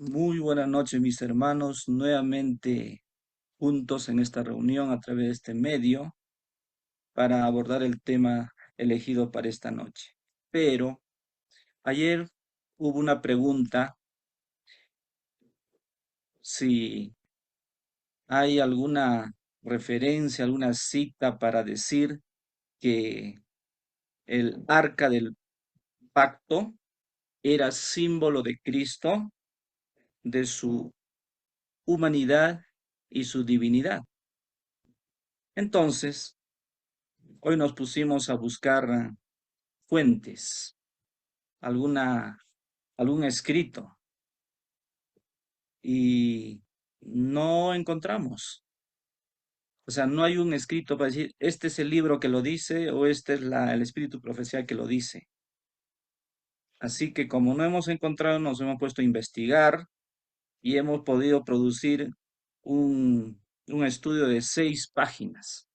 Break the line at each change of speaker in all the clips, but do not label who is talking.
Muy buenas noches, mis hermanos, nuevamente juntos en esta reunión a través de este medio para abordar el tema elegido para esta noche. Pero ayer hubo una pregunta si hay alguna referencia, alguna cita para decir que el arca del pacto era símbolo de Cristo, de su humanidad y su divinidad. Entonces, hoy nos pusimos a buscar fuentes, alguna, algún escrito y no encontramos. O sea, no hay un escrito para decir, este es el libro que lo dice o este es el espíritu profesional que lo dice. Así que como no hemos encontrado, nos hemos puesto a investigar y hemos podido producir un estudio de 6 páginas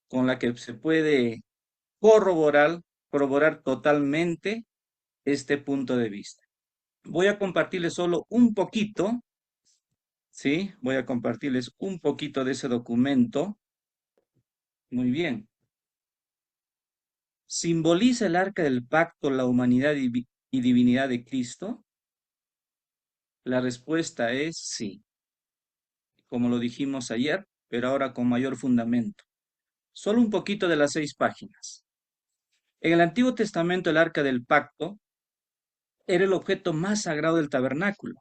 con la que se puede corroborar totalmente este punto de vista. Voy a compartirles solo un poquito, ¿sí? Voy a compartirles un poquito de ese documento. Muy bien. ¿Simboliza el arca del pacto la humanidad y divinidad de Cristo? La respuesta es sí, como lo dijimos ayer, pero ahora con mayor fundamento. Solo un poquito de las 6 páginas. En el Antiguo Testamento, el arca del pacto era el objeto más sagrado del tabernáculo.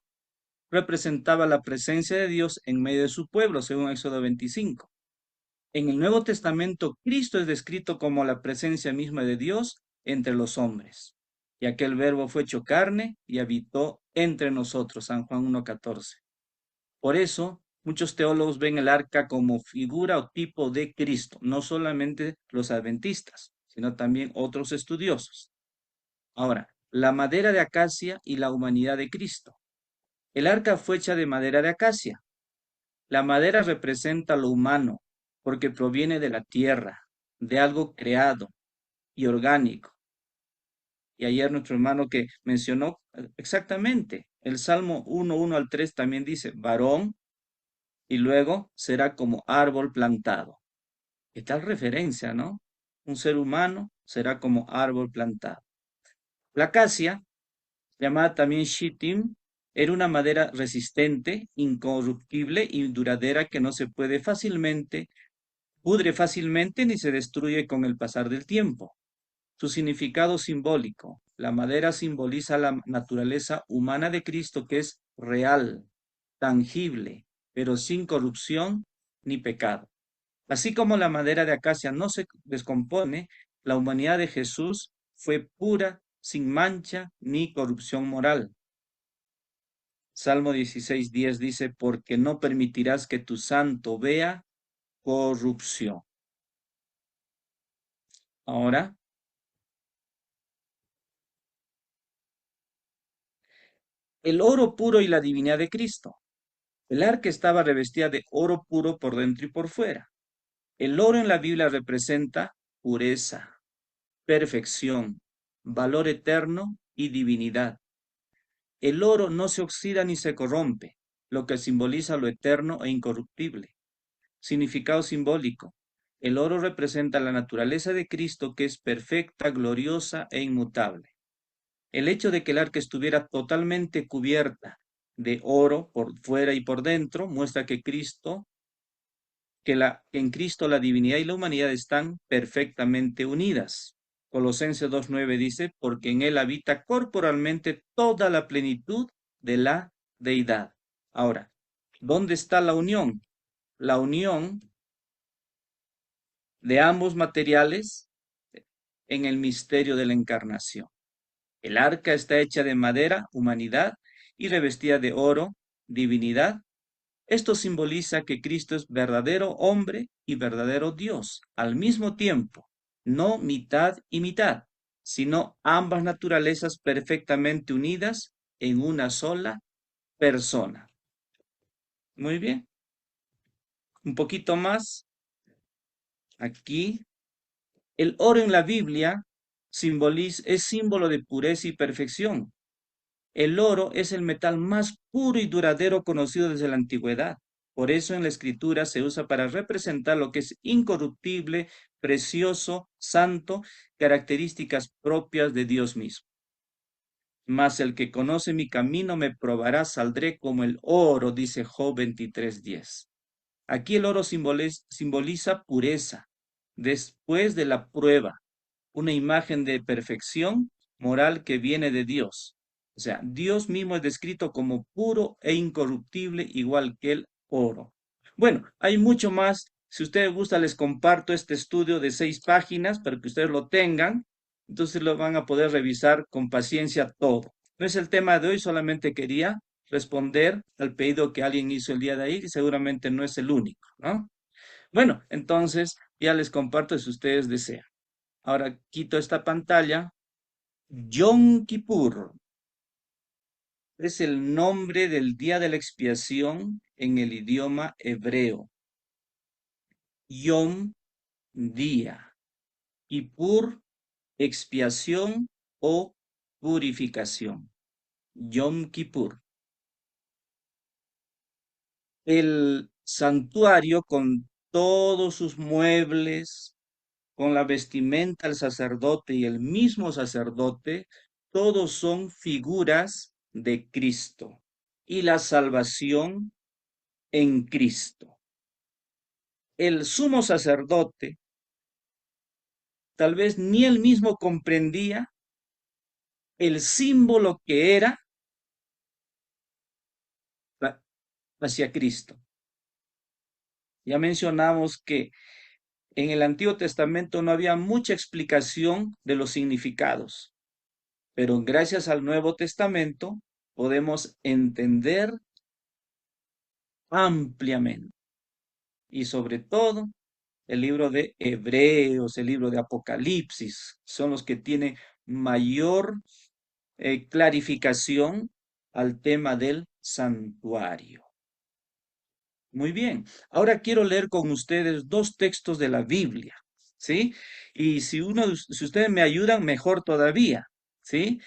Representaba la presencia de Dios en medio de su pueblo, según Éxodo 25. En el Nuevo Testamento, Cristo es descrito como la presencia misma de Dios entre los hombres. Y aquel verbo fue hecho carne y habitó entre nosotros, San Juan 1:14. Por eso, muchos teólogos ven el arca como figura o tipo de Cristo, no solamente los adventistas, sino también otros estudiosos. Ahora, la madera de acacia y la humanidad de Cristo. El arca fue hecha de madera de acacia. La madera representa lo humano porque proviene de la tierra, de algo creado y orgánico. Y ayer nuestro hermano que mencionó exactamente, el Salmo 1:1 al 3 también dice, varón, y luego será como árbol plantado. ¿Qué tal referencia, no? Un ser humano será como árbol plantado. La acacia, llamada también shittim, era una madera resistente, incorruptible y duradera que no se puede pudre fácilmente ni se destruye con el pasar del tiempo. Su significado simbólico. La madera simboliza la naturaleza humana de Cristo que es real, tangible, pero sin corrupción ni pecado. Así como la madera de acacia no se descompone, la humanidad de Jesús fue pura, sin mancha ni corrupción moral. Salmo 16:10 dice, porque no permitirás que tu santo vea corrupción. Ahora, el oro puro y la divinidad de Cristo. El arca estaba revestida de oro puro por dentro y por fuera. El oro en la Biblia representa pureza, perfección, valor eterno y divinidad. El oro no se oxida ni se corrompe, lo que simboliza lo eterno e incorruptible. Significado simbólico. El oro representa la naturaleza de Cristo que es perfecta, gloriosa e inmutable. El hecho de que el arca estuviera totalmente cubierta de oro por fuera y por dentro muestra que en Cristo la divinidad y la humanidad están perfectamente unidas. Colosenses 2:9 dice, porque en él habita corporalmente toda la plenitud de la deidad. Ahora, ¿dónde está la unión? La unión de ambos materiales en el misterio de la encarnación. El arca está hecha de madera, humanidad, y revestida de oro, divinidad. Esto simboliza que Cristo es verdadero hombre y verdadero Dios al mismo tiempo, no mitad y mitad, sino ambas naturalezas perfectamente unidas en una sola persona. Muy bien, un poquito más. Aquí, el oro en la Biblia es símbolo de pureza y perfección. El oro es el metal más puro y duradero conocido desde la antigüedad. Por eso en la escritura se usa para representar lo que es incorruptible, precioso, santo, características propias de Dios mismo. Mas el que conoce mi camino me probará, saldré como el oro, dice Job 23:10. Aquí el oro simboliza pureza, después de la prueba, una imagen de perfección moral que viene de Dios. O sea, Dios mismo es descrito como puro e incorruptible, igual que el oro. Bueno, hay mucho más. Si ustedes gustan, les comparto este estudio de 6 páginas para que ustedes lo tengan. Entonces lo van a poder revisar con paciencia todo. No es el tema de hoy, solamente quería responder al pedido que alguien hizo el día de ahí, y seguramente no es el único, ¿no? Bueno, entonces ya les comparto si ustedes desean. Ahora quito esta pantalla. Yom Kippur es el nombre del día de la expiación en el idioma hebreo. Yom, día. Kippur, expiación o purificación. Yom Kippur. El santuario con todos sus muebles, con la vestimenta del sacerdote y el mismo sacerdote, todos son figuras de Cristo y la salvación en Cristo. El sumo sacerdote tal vez ni él mismo comprendía el símbolo que era hacia Cristo. Ya mencionamos que en el Antiguo Testamento no había mucha explicación de los significados, pero gracias al Nuevo Testamento podemos entender ampliamente. Y sobre todo, el libro de Hebreos, el libro de Apocalipsis, son los que tienen mayor clarificación al tema del santuario. Muy bien, ahora quiero leer con ustedes 2 textos de la Biblia, ¿sí? Y si ustedes me ayudan, mejor todavía, ¿sí?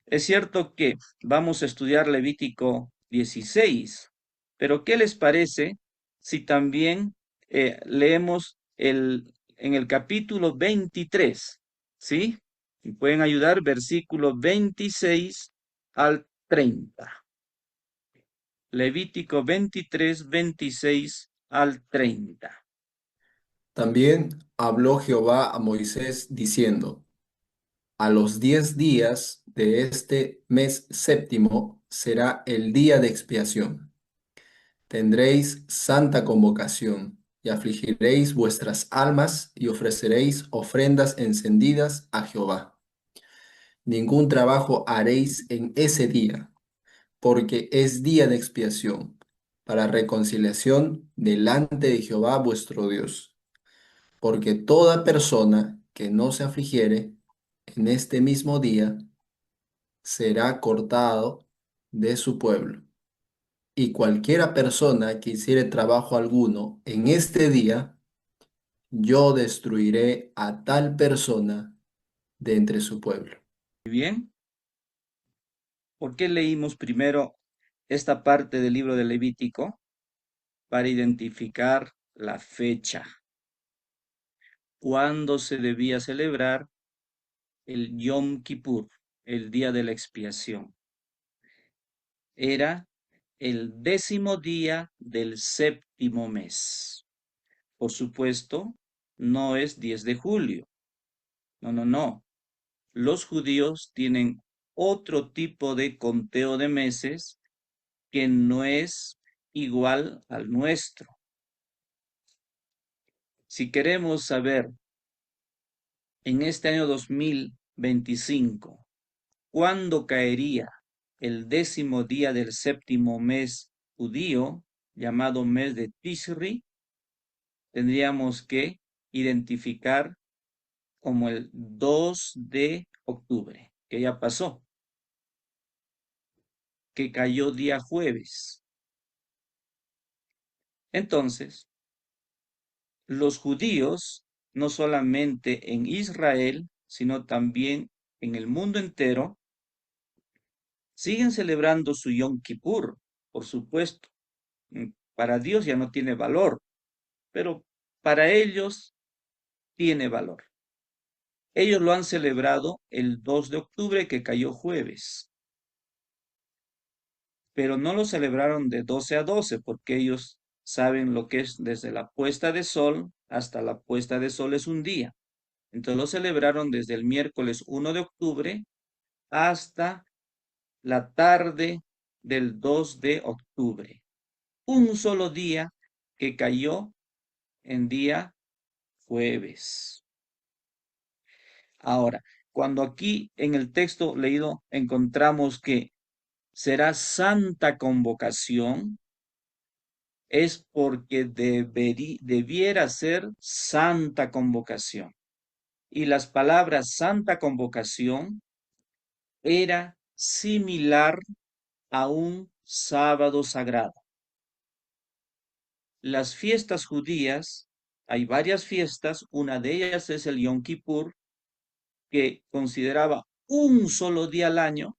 Es cierto que vamos a estudiar Levítico 16, pero ¿qué les parece si también leemos en el capítulo 23? ¿Sí? Y pueden ayudar versículo 26 al 30. Levítico 23, 26 al 30.
También habló Jehová a Moisés diciendo, a los 10 días de este mes séptimo será el día de expiación. Tendréis santa convocación y afligiréis vuestras almas y ofreceréis ofrendas encendidas a Jehová. Ningún trabajo haréis en ese día, porque es día de expiación, para reconciliación delante de Jehová vuestro Dios. Porque toda persona que no se afligiere en este mismo día será cortado de su pueblo. Y cualquiera persona que hiciere trabajo alguno en este día, yo destruiré a tal persona de entre su pueblo.
Muy bien, ¿por qué leímos primero esta parte del libro de Levítico? Para identificar la fecha, cuándo se debía celebrar el Yom Kippur, el día de la expiación. Era el 10.º día del séptimo mes. Por supuesto, no es 10 de julio. No, no, no. Los judíos tienen otro tipo de conteo de meses que no es igual al nuestro. Si queremos saber en este año 2025 cuándo caería el 10.º día del séptimo mes judío, llamado mes de Tishri, tendríamos que identificar como el 2 de octubre, que ya pasó, que cayó día jueves. Entonces, los judíos, no solamente en Israel, sino también en el mundo entero, Siguen celebrando su Yom Kippur, por supuesto. Para Dios ya no tiene valor, pero para ellos tiene valor. Ellos lo han celebrado el 2 de octubre que cayó jueves, pero no lo celebraron de 12 a 12 porque ellos saben lo que es desde la puesta de sol hasta la puesta de sol es un día. Entonces lo celebraron desde el miércoles 1 de octubre hasta la tarde del 2 de octubre. Un solo día que cayó en día jueves. Ahora, cuando aquí en el texto leído encontramos que será santa convocación, es porque debiera ser santa convocación. Y las palabras santa convocación era similar a un sábado sagrado. Las fiestas judías, hay varias fiestas, una de ellas es el Yom Kippur, que consideraba un solo día al año,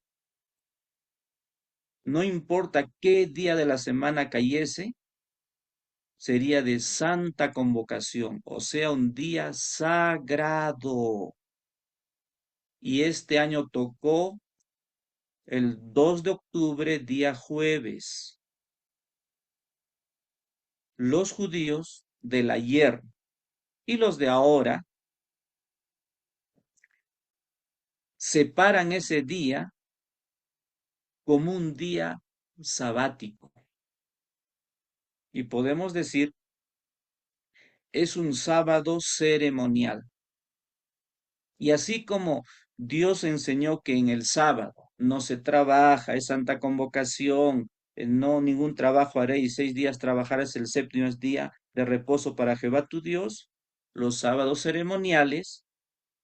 no importa qué día de la semana cayese, sería de santa convocación, o sea, un día sagrado. Y este año tocó el 2 de octubre, día jueves. Los judíos del ayer y los de ahora separan ese día como un día sabático. Y podemos decir, es un sábado ceremonial. Y así como Dios enseñó que en el sábado no se trabaja, es santa convocación, no ningún trabajo haréis, 6 días trabajarás, el séptimo es día de reposo para Jehová tu Dios, los sábados ceremoniales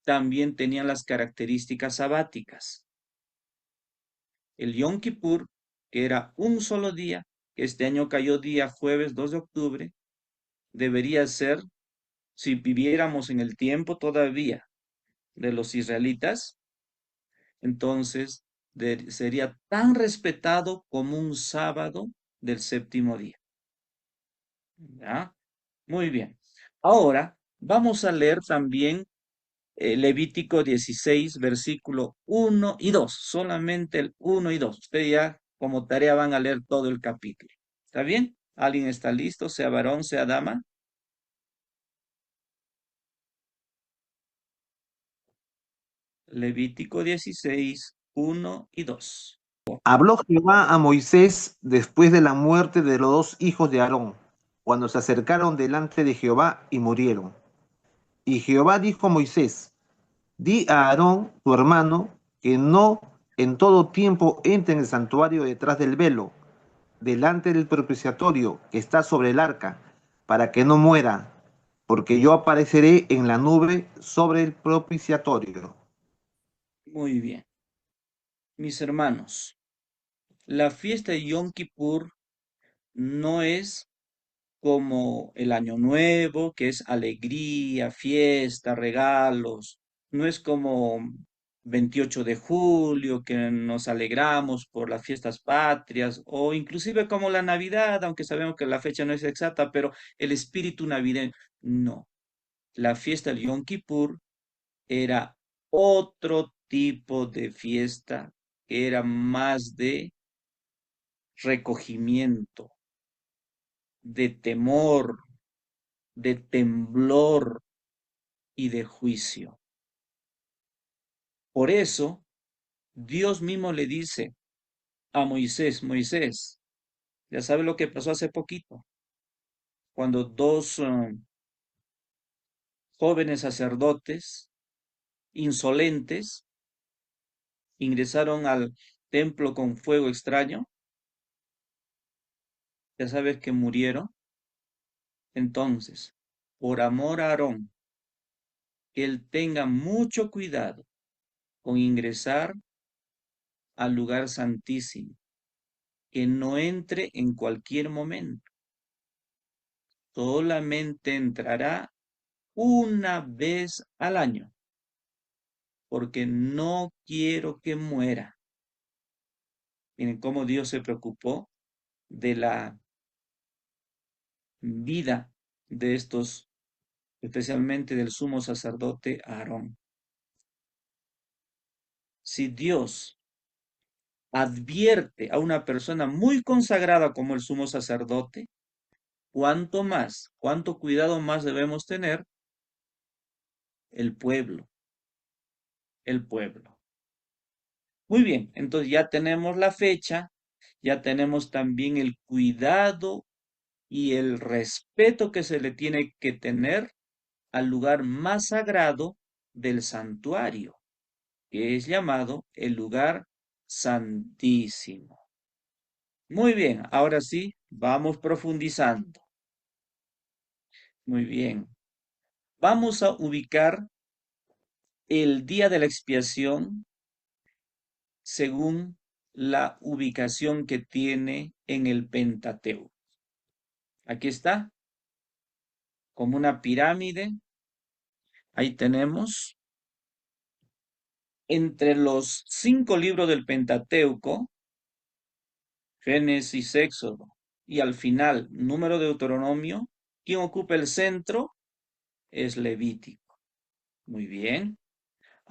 también tenían las características sabáticas. El Yom Kippur, que era un solo día, que este año cayó día jueves 2 de octubre, debería ser, si viviéramos en el tiempo todavía de los israelitas, entonces sería tan respetado como un sábado del séptimo día. ¿Ya? Muy bien. Ahora vamos a leer también Levítico 16, versículo 1 y 2. Solamente el 1 y 2. Ustedes ya como tarea van a leer todo el capítulo. ¿Está bien? ¿Alguien está listo? Sea varón, sea dama. Levítico 16, 1 y 2.
Habló Jehová a Moisés después de la muerte de los dos hijos de Aarón, cuando se acercaron delante de Jehová y murieron. Y Jehová dijo a Moisés: Di a Aarón, tu hermano, que no en todo tiempo entre en el santuario detrás del velo, delante del propiciatorio que está sobre el arca, para que no muera, porque yo apareceré en la nube sobre el propiciatorio.
Muy bien. Mis hermanos, la fiesta de Yom Kippur no es como el Año Nuevo, que es alegría, fiesta, regalos. No es como 28 de julio, que nos alegramos por las fiestas patrias, o inclusive como la Navidad, aunque sabemos que la fecha no es exacta, pero el espíritu navideño. No, la fiesta del Yom Kippur era otro tipo de fiesta, que era más de recogimiento, de temor, de temblor y de juicio. Por eso, Dios mismo le dice a Moisés, Moisés, ya sabe lo que pasó hace poquito, cuando dos jóvenes sacerdotes insolentes ingresaron al templo con fuego extraño, ya sabes que murieron. Entonces, por amor a Aarón, que él tenga mucho cuidado con ingresar al lugar santísimo, que no entre en cualquier momento, solamente entrará una vez al año, porque no quiero que muera. Miren cómo Dios se preocupó de la vida de estos, especialmente del sumo sacerdote Aarón. Si Dios advierte a una persona muy consagrada como el sumo sacerdote, cuánto más, cuánto cuidado más debemos tener el pueblo, el pueblo. Muy bien, entonces ya tenemos la fecha, ya tenemos también el cuidado y el respeto que se le tiene que tener al lugar más sagrado del santuario, que es llamado el lugar santísimo. Muy bien, ahora sí, vamos profundizando. Muy bien, vamos a ubicar el día de la expiación según la ubicación que tiene en el Pentateuco. Aquí está, como una pirámide. Ahí tenemos entre los 5 libros del Pentateuco, Génesis, Éxodo, y al final, Número de Deuteronomio, quien ocupa el centro es Levítico. Muy bien.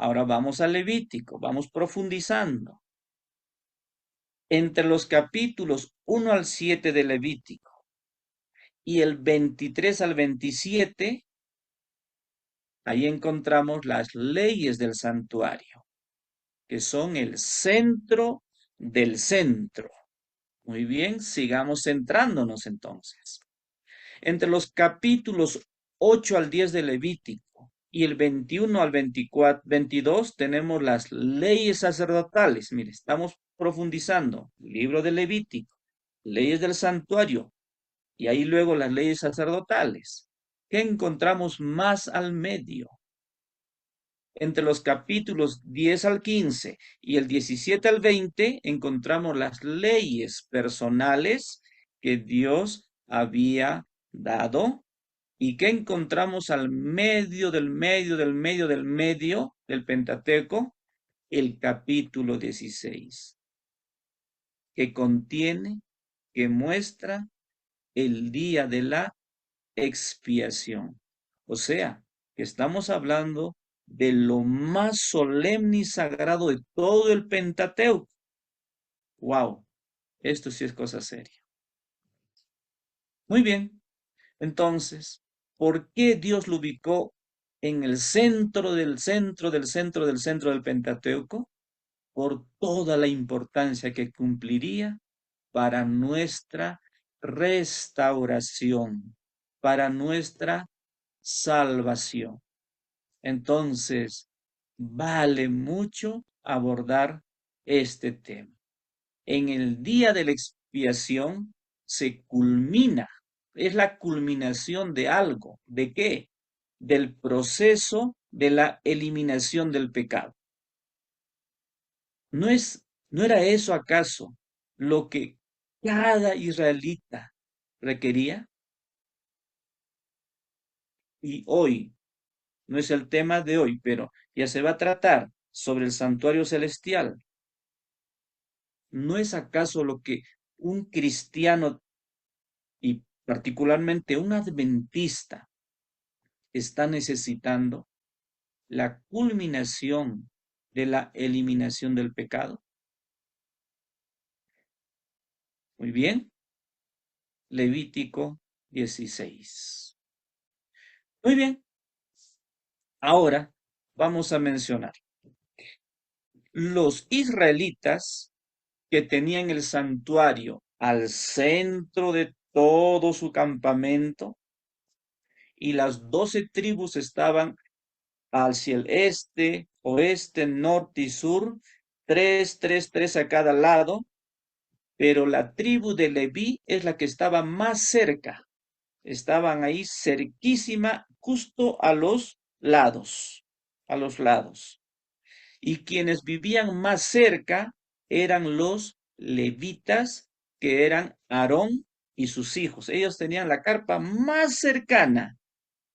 Ahora vamos a Levítico, vamos profundizando. Entre los capítulos 1 al 7 de Levítico y el 23 al 27, ahí encontramos las leyes del santuario, que son el centro del centro. Muy bien, sigamos centrándonos entonces. Entre los capítulos 8 al 10 de Levítico y el 21 al 22 tenemos las leyes sacerdotales. Mire, estamos profundizando. Libro de Levítico, leyes del santuario y ahí luego las leyes sacerdotales. ¿Qué encontramos más al medio? Entre los capítulos 10 al 15 y el 17 al 20 encontramos las leyes personales que Dios había dado. ¿Y qué encontramos al medio del medio del medio del medio del Pentateuco? El capítulo 16, que contiene, que muestra el día de la expiación. O sea, que estamos hablando de lo más solemne y sagrado de todo el Pentateuco. ¡Wow! Esto sí es cosa seria. Muy bien. Entonces, ¿por qué Dios lo ubicó en el centro del centro del centro del centro del Pentateuco? Por toda la importancia que cumpliría para nuestra restauración, para nuestra salvación. Entonces, vale mucho abordar este tema. En el día de la expiación se culmina, es la culminación de algo. ¿De qué? Del proceso de la eliminación del pecado. ¿No era eso acaso lo que cada israelita requería? Y hoy, no es el tema de hoy, pero ya se va a tratar sobre el santuario celestial. ¿No es acaso lo que un cristiano y particularmente un adventista está necesitando? La culminación de la eliminación del pecado. Muy bien, Levítico 16. Muy bien, ahora vamos a mencionar los israelitas que tenían el santuario al centro de todo su campamento y las 12 tribus estaban hacia el este, oeste, norte y sur, tres a cada lado, pero la tribu de Leví es la que estaba más cerca, estaban ahí cerquísima, justo a los lados, a los lados. Y quienes vivían más cerca eran los levitas, que eran Aarón y sus hijos. Ellos tenían la carpa más cercana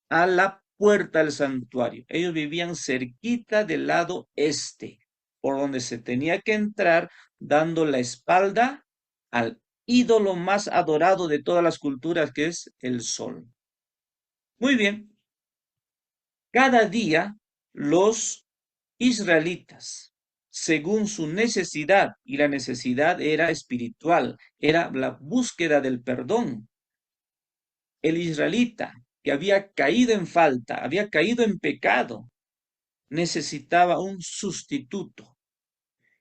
a la puerta del santuario. Ellos vivían cerquita del lado este. por donde se tenía que entrar, dando la espalda al ídolo más adorado de todas las culturas, que es el sol. Muy bien, cada día los israelitas, según su necesidad, y la necesidad era espiritual, era la búsqueda del perdón. El israelita que había caído en falta, había caído en pecado, necesitaba un sustituto.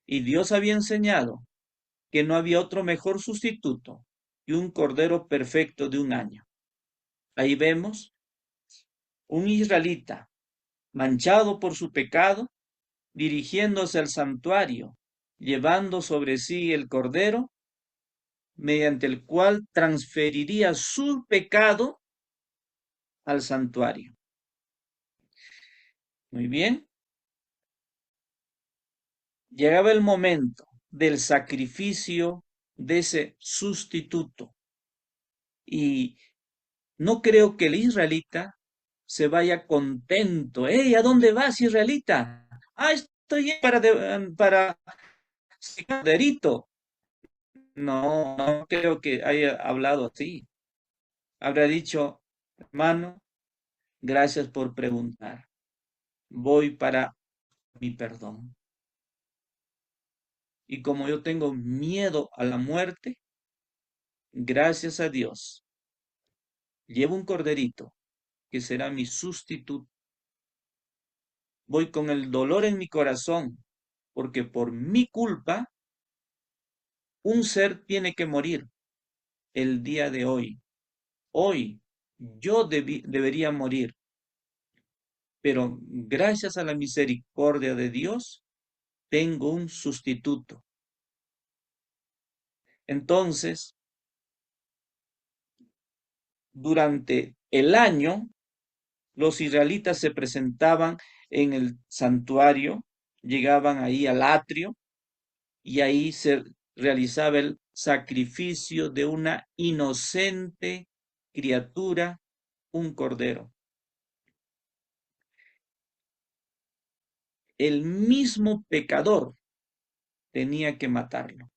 Y Dios había enseñado que no había otro mejor sustituto que un cordero perfecto de un año. Ahí vemos un israelita manchado por su pecado, dirigiéndose al santuario, llevando sobre sí el cordero, mediante el cual transferiría su pecado al santuario. Muy bien. Llegaba el momento del sacrificio de ese sustituto. Y no creo que el israelita se vaya contento. ¡Hey! ¿A dónde vas, israelita? Ah, estoy para corderito. No, no creo que haya hablado así. Habrá dicho, hermano, gracias por preguntar. Voy para mi perdón. Y como yo tengo miedo a la muerte, gracias a Dios, llevo un corderito que será mi sustituto. Voy con el dolor en mi corazón, porque por mi culpa un ser tiene que morir el día de hoy. Hoy yo debería morir, pero gracias a la misericordia de Dios, tengo un sustituto. Entonces, durante el año, los israelitas se presentaban en el santuario, llegaban ahí al atrio y ahí se realizaba el sacrificio de una inocente criatura, un cordero. El mismo pecador tenía que matarlo.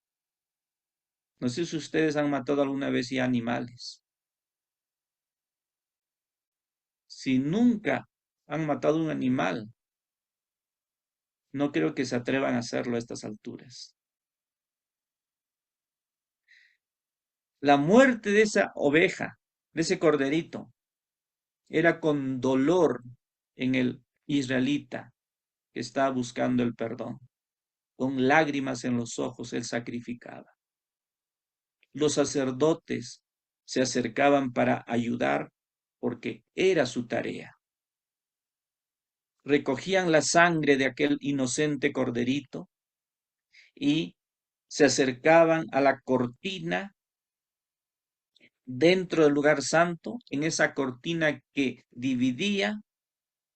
No sé si ustedes han matado alguna vez ya animales. Si nunca han matado un animal, no creo que se atrevan a hacerlo a estas alturas. La muerte de esa oveja, de ese corderito, era con dolor en el israelita que estaba buscando el perdón. Con lágrimas en los ojos él sacrificaba. Los sacerdotes se acercaban para ayudar porque era su tarea. Recogían la sangre de aquel inocente corderito y se acercaban a la cortina dentro del lugar santo, en esa cortina que dividía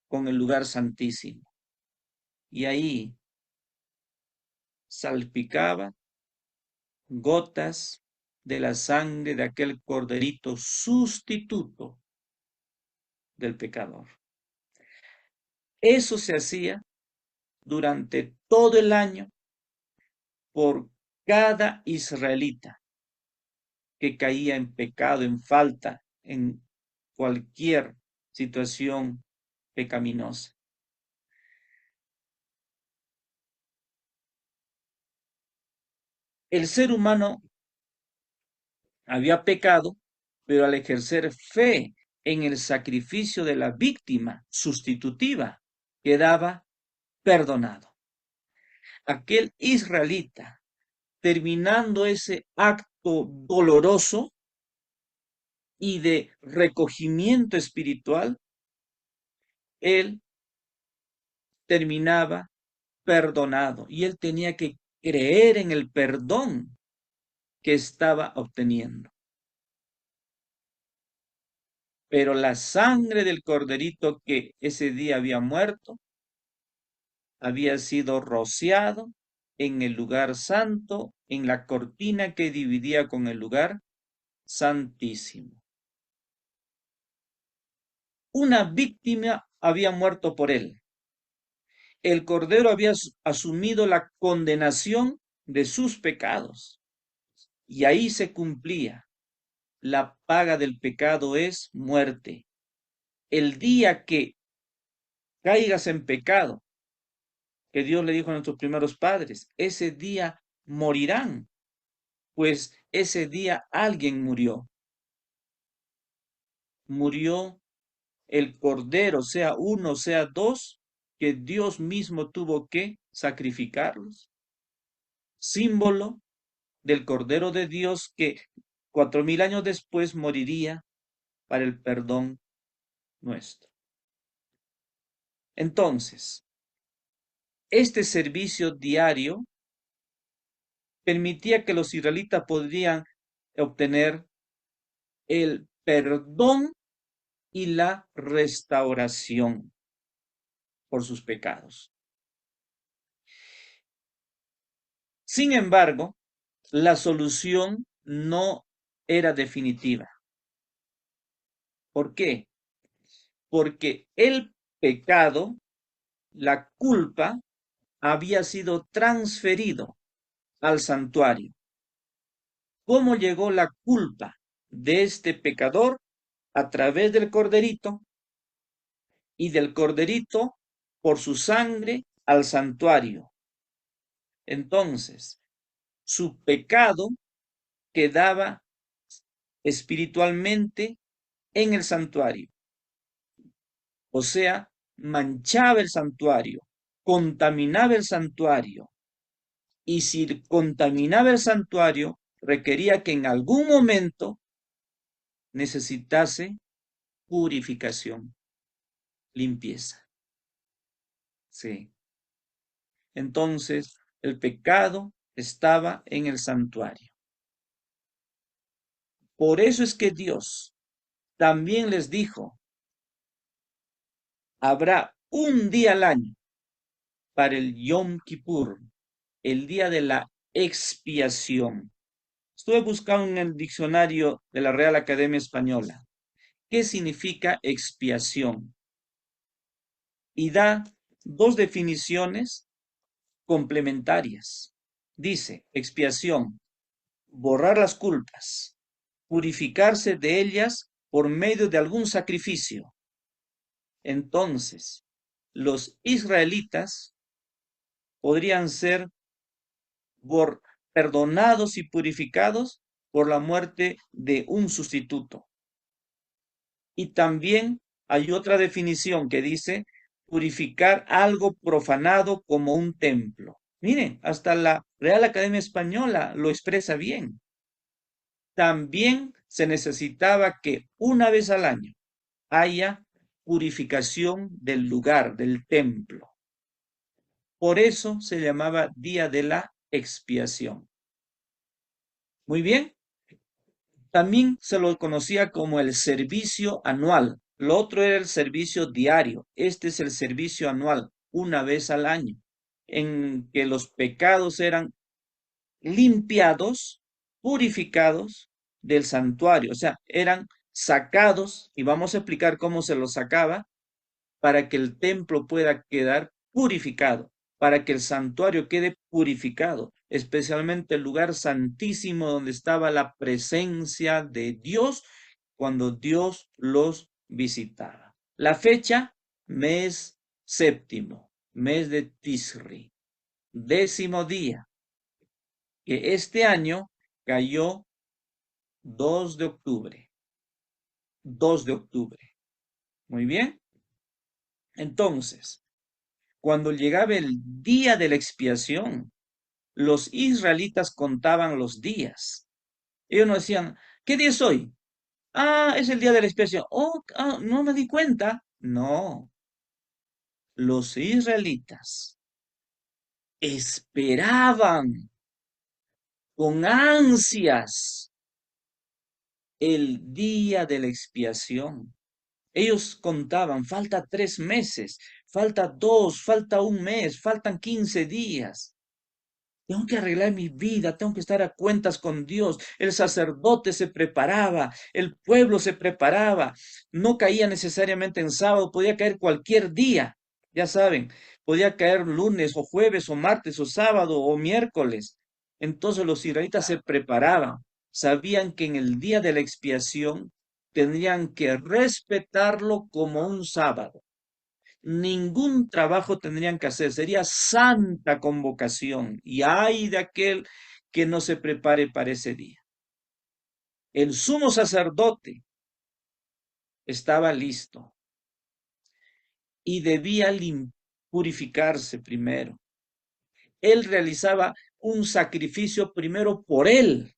con el lugar santísimo. Y ahí salpicaba gotas de la sangre de aquel corderito sustituto del pecador. Eso se hacía durante todo el año por cada israelita que caía en pecado, en falta, en cualquier situación pecaminosa. El ser humano había pecado, pero al ejercer fe en el sacrificio de la víctima sustitutiva, quedaba perdonado. Aquel israelita, terminando ese acto doloroso y de recogimiento espiritual, él terminaba perdonado y él tenía que creer en el perdón que estaba obteniendo. Pero la sangre del corderito que ese día había muerto había sido rociado en el lugar santo, en la cortina que dividía con el lugar santísimo. Una víctima había muerto por él el Cordero había asumido la condenación de sus pecados. Y ahí se cumplía. La paga del pecado es muerte. El día que caigas en pecado, que Dios le dijo a nuestros primeros padres, ese día morirán, pues ese día alguien murió. Murió el Cordero, sea uno, sea dos, que Dios mismo tuvo que sacrificarlos. Símbolo del Cordero de Dios que 4000 años después moriría para el perdón nuestro. Entonces, este servicio diario permitía que los israelitas podrían obtener el perdón y la restauración por sus pecados. Sin embargo, la solución no era definitiva. ¿Por qué? Porque el pecado, la culpa, había sido transferido al santuario. ¿Cómo llegó la culpa de este pecador? A través del corderito, y del corderito por su sangre al santuario. Entonces, su pecado quedaba espiritualmente en el santuario. O sea, manchaba el santuario, contaminaba el santuario. Y si contaminaba el santuario, requería que en algún momento necesitase purificación, limpieza. Sí. Entonces, el pecado estaba en el santuario. Por eso es que Dios también les dijo, habrá un día al año para el Yom Kippur, el día de la expiación. Estuve buscando en el diccionario de la Real Academia Española qué significa expiación y da dos definiciones complementarias. Dice, expiación, borrar las culpas, purificarse de ellas por medio de algún sacrificio. Entonces, los israelitas podrían ser perdonados y purificados por la muerte de un sustituto. Y también hay otra definición que dice purificar algo profanado como un templo. Miren, hasta la Real Academia Española lo expresa bien. También se necesitaba que una vez al año haya purificación del lugar, del templo. Por eso se llamaba Día de la Expiación. Muy bien. También se lo conocía como el servicio anual. Lo otro era el servicio diario. Este es el servicio anual, una vez al año, en que los pecados eran limpiados, purificados del santuario. O sea, eran sacados, y vamos a explicar cómo se los sacaba, para que el templo pueda quedar purificado, para que el santuario quede purificado, especialmente el lugar santísimo donde estaba la presencia de Dios cuando Dios los visitaba. La fecha, mes séptimo, mes de Tisri, 10º día, que este año cayó 2 de octubre. 2 de octubre. Muy bien. Entonces, cuando llegaba el día de la expiación, los israelitas contaban los días. Ellos no decían, ¿qué día es hoy? Ah, es el día de la expiación. Oh, no me di cuenta. No, los israelitas esperaban con ansias el día de la expiación. Ellos contaban, falta 3 meses, falta 2, falta un mes, faltan 15 días. Tengo que arreglar mi vida, tengo que estar a cuentas con Dios. El sacerdote se preparaba, el pueblo se preparaba. No caía necesariamente en sábado, podía caer cualquier día. Ya saben, podía caer lunes o jueves o martes o sábado o miércoles. Entonces los israelitas se preparaban, sabían que en el día de la expiación tendrían que respetarlo como un sábado. Ningún trabajo tendrían que hacer, sería santa convocación. Y ay de aquel que no se prepare para ese día. El sumo sacerdote estaba listo y debía purificarse primero. Él realizaba un sacrificio primero por él.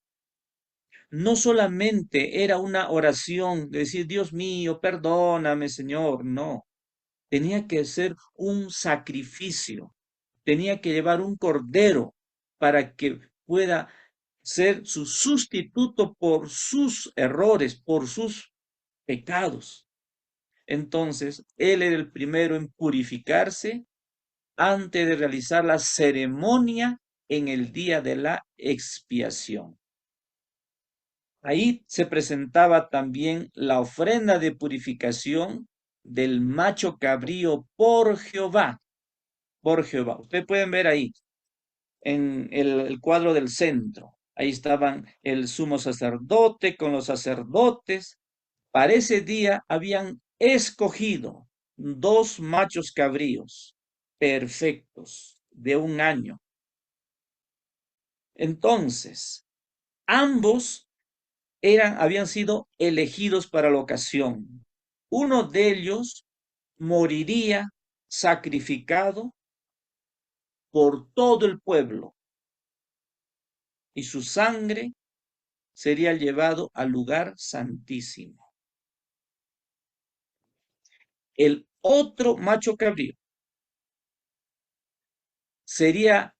No solamente era una oración de decir, Dios mío, perdóname, Señor, no. Tenía que ser un sacrificio. Tenía que llevar un cordero para que pueda ser su sustituto por sus errores, por sus pecados. Entonces, él era el primero en purificarse antes de realizar la ceremonia en el día de la expiación. Ahí se presentaba también la ofrenda de purificación del macho cabrío por Jehová, por Jehová. Ustedes pueden ver ahí en el cuadro del centro. Ahí estaban el sumo sacerdote con los sacerdotes. Para ese día habían escogido 2 machos cabríos perfectos de 1 año. Entonces, ambos habían sido elegidos para la ocasión. Uno de ellos moriría sacrificado por todo el pueblo y su sangre sería llevado al lugar santísimo. El otro macho cabrío sería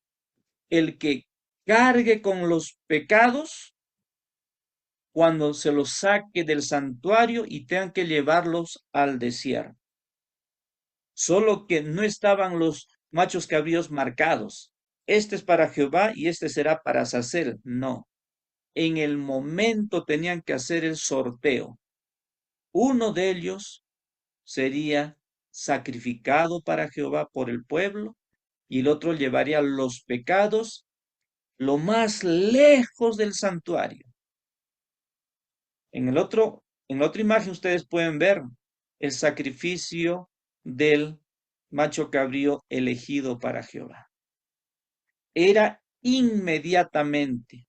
el que cargue con los pecados cuando se los saque del santuario y tengan que llevarlos al desierto. Solo que no estaban los machos cabríos marcados. Este es para Jehová y este será para Azazel. No. En el momento tenían que hacer el sorteo. Uno de ellos sería sacrificado para Jehová por el pueblo y el otro llevaría los pecados lo más lejos del santuario. En la otra imagen ustedes pueden ver el sacrificio del macho cabrío elegido para Jehová. Era inmediatamente,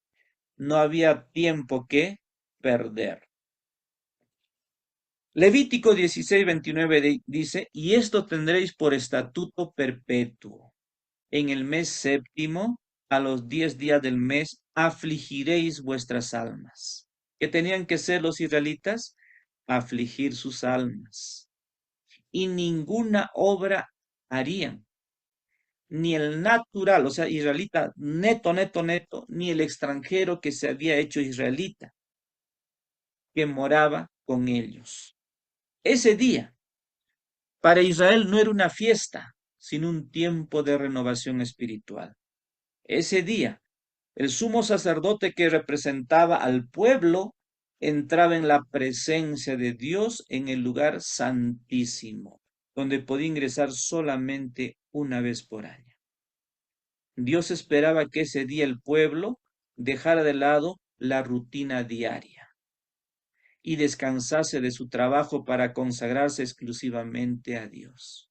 no había tiempo que perder. Levítico 16:29 dice, y esto tendréis por estatuto perpetuo. En el mes séptimo, a los 10 días del mes, afligiréis vuestras almas. ¿Qué tenían que ser los israelitas? Afligir sus almas. Y ninguna obra harían. Ni el natural, o sea, israelita neto, neto, neto, ni el extranjero que se había hecho israelita, que moraba con ellos. Ese día, para Israel no era una fiesta, sino un tiempo de renovación espiritual. Ese día, el sumo sacerdote que representaba al pueblo entraba en la presencia de Dios en el lugar santísimo, donde podía ingresar solamente una vez por año. Dios esperaba que ese día el pueblo dejara de lado la rutina diaria y descansase de su trabajo para consagrarse exclusivamente a Dios.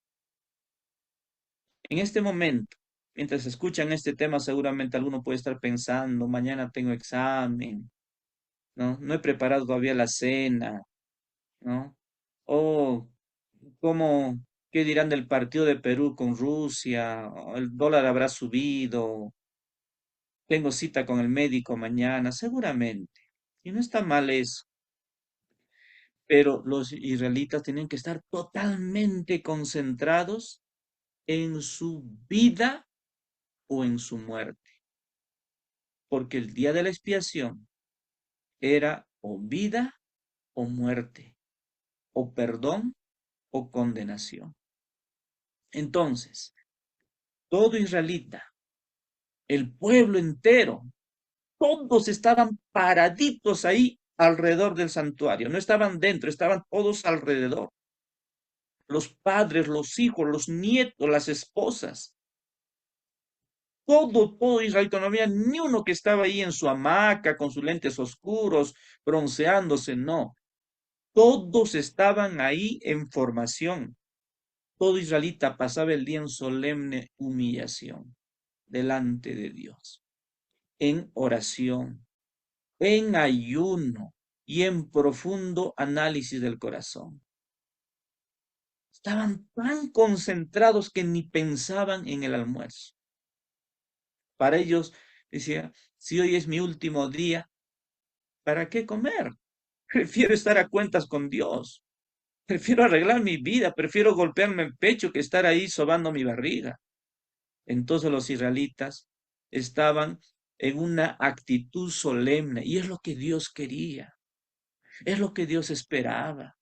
En este momento, mientras escuchan este tema, seguramente alguno puede estar pensando, mañana tengo examen, ¿no? No he preparado todavía la cena, ¿no? O ¿qué dirán del partido de Perú con Rusia? ¿O el dólar habrá subido? Tengo cita con el médico mañana, seguramente. Y no está mal eso. Pero los israelitas tienen que estar totalmente concentrados en su vida o en su muerte. Porque el día de la expiación era o vida o muerte, o perdón o condenación. Entonces, todo israelita, el pueblo entero, todos estaban paraditos ahí alrededor del santuario. No estaban dentro, estaban todos alrededor. los padres, los hijos, los nietos, las esposas. Todo israelita, no había ni uno que estaba ahí en su hamaca con sus lentes oscuros, bronceándose, no. Todos estaban ahí en formación. Todo israelita pasaba el día en solemne humillación delante de Dios, en oración, en ayuno y en profundo análisis del corazón. Estaban tan concentrados que ni pensaban en el almuerzo. Para ellos, decía, si hoy es mi último día, ¿para qué comer? Prefiero estar a cuentas con Dios. Prefiero arreglar mi vida, prefiero golpearme el pecho que estar ahí sobando mi barriga. Entonces los israelitas estaban en una actitud solemne y es lo que Dios quería, es lo que Dios esperaba.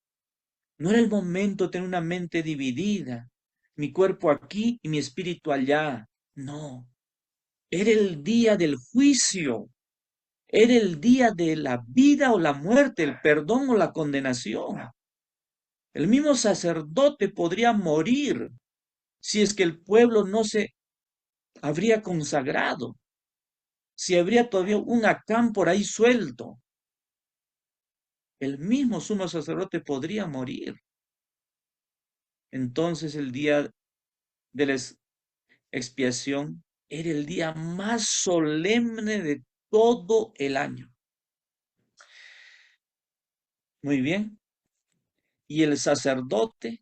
No era el momento de tener una mente dividida, mi cuerpo aquí y mi espíritu allá. No, era el día del juicio, era el día de la vida o la muerte, el perdón o la condenación. El mismo sacerdote podría morir si es que el pueblo no se habría consagrado, si habría todavía un Acán por ahí suelto. El mismo sumo sacerdote podría morir. Entonces el día de la expiación era el día más solemne de todo el año. Muy bien. Y el sacerdote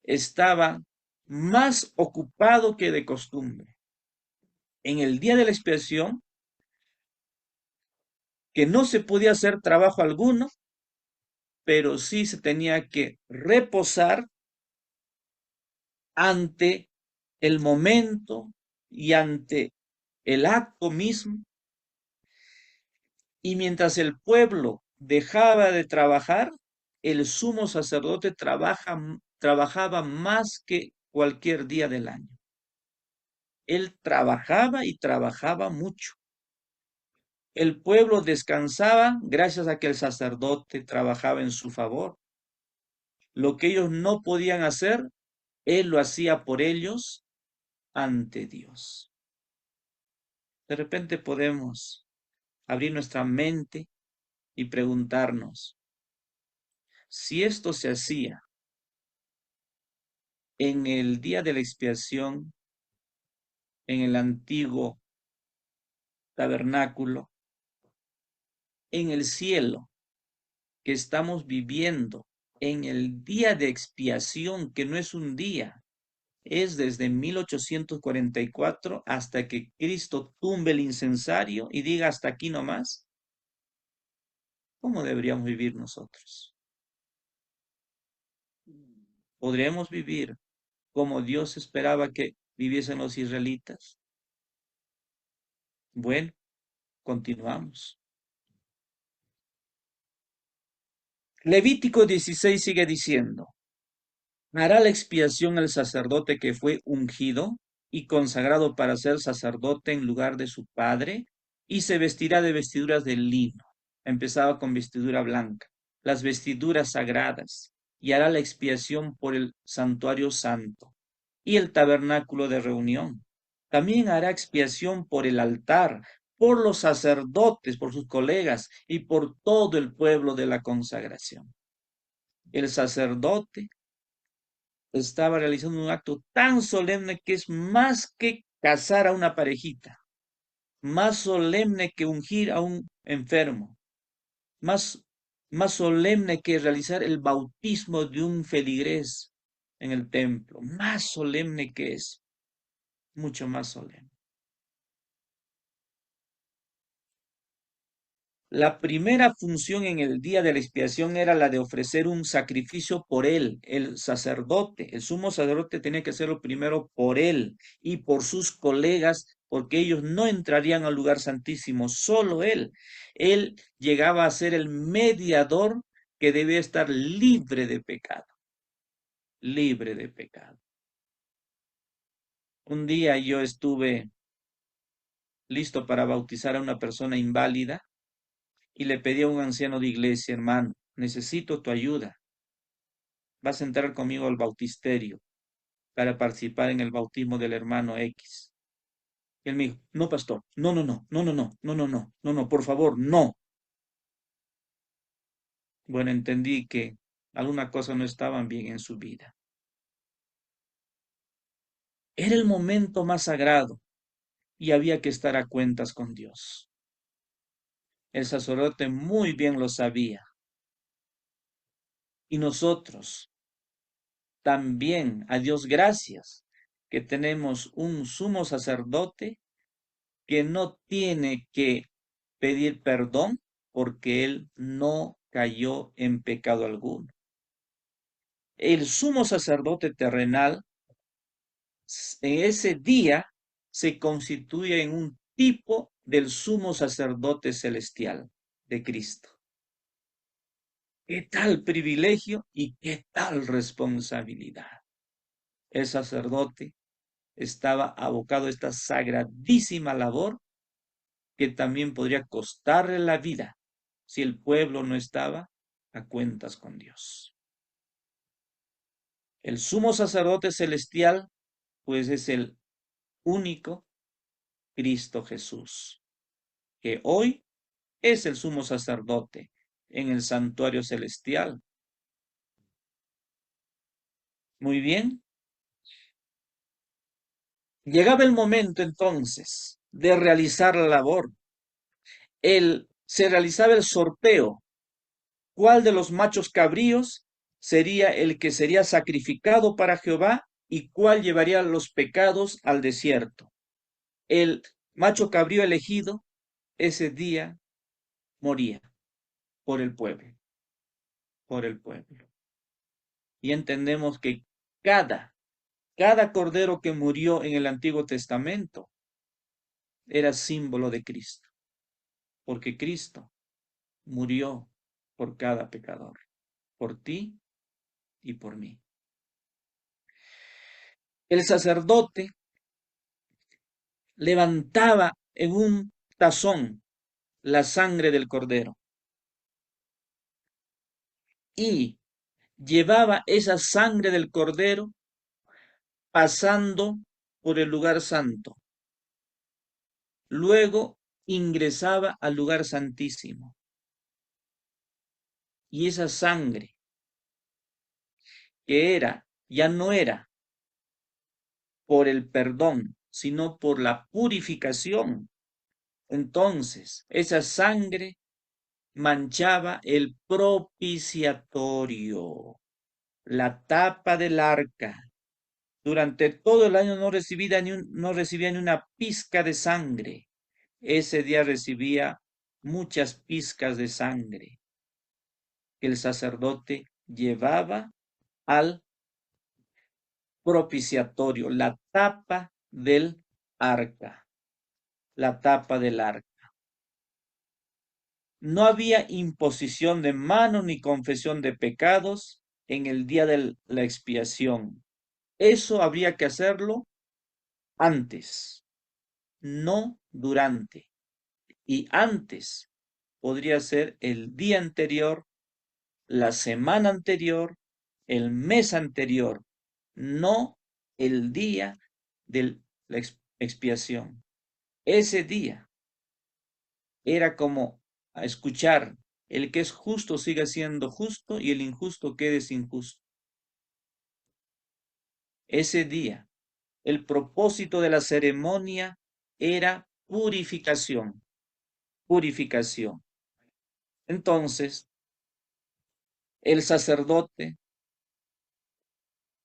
estaba más ocupado que de costumbre. En el día de la expiación, que no se podía hacer trabajo alguno, pero sí se tenía que reposar ante el momento y ante el acto mismo. Y mientras el pueblo dejaba de trabajar, el sumo sacerdote trabajaba más que cualquier día del año. Él trabajaba y trabajaba mucho. El pueblo descansaba gracias a que el sacerdote trabajaba en su favor. Lo que ellos no podían hacer, él lo hacía por ellos ante Dios. De repente podemos abrir nuestra mente y preguntarnos, si esto se hacía en el día de la expiación, en el antiguo tabernáculo, en el cielo que estamos viviendo, en el día de expiación, que no es un día, es desde 1844 hasta que Cristo tumbe el incensario y diga hasta aquí nomás, ¿cómo deberíamos vivir nosotros? ¿Podríamos vivir como Dios esperaba que viviesen los israelitas? Bueno, continuamos. Levítico 16 sigue diciendo, hará la expiación el sacerdote que fue ungido y consagrado para ser sacerdote en lugar de su padre, y se vestirá de vestiduras de lino. Empezaba con vestidura blanca, las vestiduras sagradas, y hará la expiación por el santuario santo y el tabernáculo de reunión. También hará expiación por el altar, por los sacerdotes, por sus colegas y por todo el pueblo de la consagración. El sacerdote estaba realizando un acto tan solemne que es más que casar a una parejita, más solemne que ungir a un enfermo, más, más solemne que realizar el bautismo de un feligrés en el templo, más solemne que es, mucho más solemne. La primera función en el día de la expiación era la de ofrecer un sacrificio por él, el sacerdote. El sumo sacerdote tenía que hacerlo primero por él y por sus colegas, porque ellos no entrarían al lugar santísimo, solo él. Él llegaba a ser el mediador que debía estar libre de pecado, libre de pecado. Un día yo estuve listo para bautizar a una persona inválida y le pedí a un anciano de iglesia, hermano, necesito tu ayuda. vas a entrar conmigo al bautisterio para participar en el bautismo del hermano X. Y él me dijo, no, pastor, no, no, no, no, no, no, no, no, no, no, no, por favor, no. Bueno, entendí que alguna cosa no estaban bien en su vida. Era el momento más sagrado y había que estar a cuentas con Dios. El sacerdote muy bien lo sabía. Y nosotros también, a Dios gracias, que tenemos un sumo sacerdote que no tiene que pedir perdón porque él no cayó en pecado alguno. El sumo sacerdote terrenal en ese día se constituye en un tipo del sumo sacerdote celestial de Cristo. ¿Qué tal privilegio y qué tal responsabilidad? El sacerdote estaba abocado a esta sagradísima labor que también podría costarle la vida si el pueblo no estaba a cuentas con Dios. El sumo sacerdote celestial, pues es el único Cristo Jesús, que hoy es el sumo sacerdote en el santuario celestial. Muy bien. Llegaba el momento entonces de realizar la labor. Se realizaba el sorteo. ¿Cuál de los machos cabríos sería el que sería sacrificado para Jehová y cuál llevaría los pecados al desierto? El macho cabrío elegido ese día moría por el pueblo, por el pueblo. Y entendemos que cada cordero que murió en el Antiguo Testamento era símbolo de Cristo, porque Cristo murió por cada pecador, por ti y por mí. El sacerdote levantaba en un tazón la sangre del cordero y llevaba esa sangre del cordero pasando por el lugar santo. Luego ingresaba al lugar santísimo. Y esa sangre que ya no era por el perdón, sino por la purificación. Entonces, esa sangre manchaba el propiciatorio, la tapa del arca. Durante todo el año no recibía ni una pizca de sangre. Ese día recibía muchas pizcas de sangre que el sacerdote llevaba al propiciatorio, la tapa del arca, la tapa del arca. No había imposición de mano ni confesión de pecados en el día de la expiación. Eso habría que hacerlo antes, no durante. Y antes podría ser el día anterior, la semana anterior, el mes anterior, no el día de la expiación. Ese día era como a escuchar, el que es justo siga siendo justo y el injusto quede sin justo. Ese día, el propósito de la ceremonia era purificación, purificación. Entonces, el sacerdote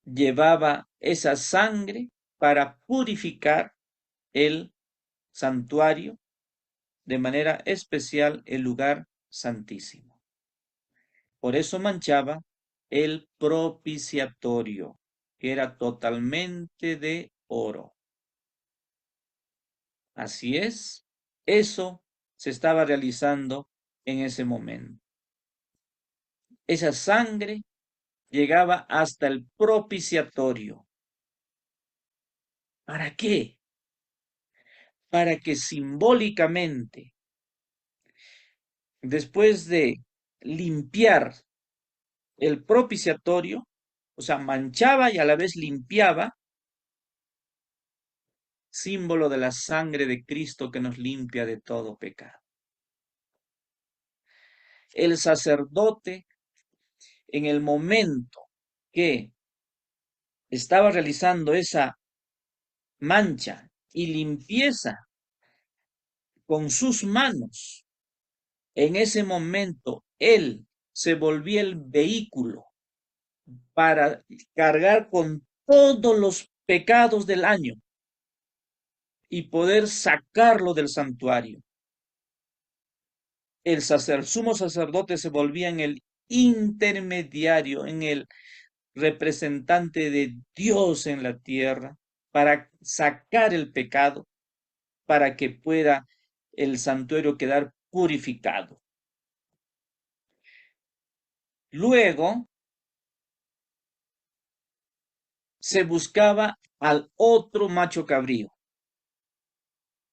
llevaba esa sangre para purificar el santuario, de manera especial el lugar santísimo. Por eso manchaba el propiciatorio, que era totalmente de oro. Así es, eso se estaba realizando en ese momento. Esa sangre llegaba hasta el propiciatorio. ¿Para qué? Para que simbólicamente, después de limpiar el propiciatorio, o sea, manchaba y a la vez limpiaba, símbolo de la sangre de Cristo que nos limpia de todo pecado. El sacerdote, en el momento que estaba realizando esa mancha y limpieza con sus manos, en ese momento él se volvía el vehículo para cargar con todos los pecados del año y poder sacarlo del santuario. El sumo sacerdote se volvía en el intermediario, en el representante de Dios en la tierra, para sacar el pecado, para que pueda el santuario quedar purificado. Luego se buscaba al otro macho cabrío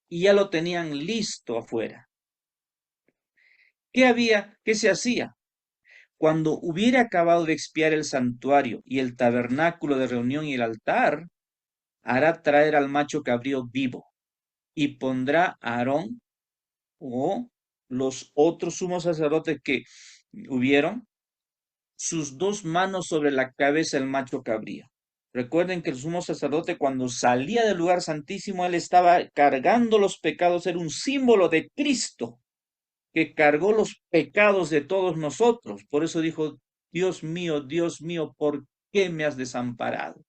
y ya lo tenían listo afuera. ¿Qué se hacía? Cuando hubiera acabado de expiar el santuario y el tabernáculo de reunión y el altar, hará traer al macho cabrío vivo y pondrá a Aarón o los otros sumos sacerdotes que hubieron sus dos manos sobre la cabeza del macho cabrío. Recuerden que el sumo sacerdote cuando salía del lugar santísimo, él estaba cargando los pecados, era un símbolo de Cristo que cargó los pecados de todos nosotros. Por eso dijo, Dios mío, ¿por qué me has desamparado?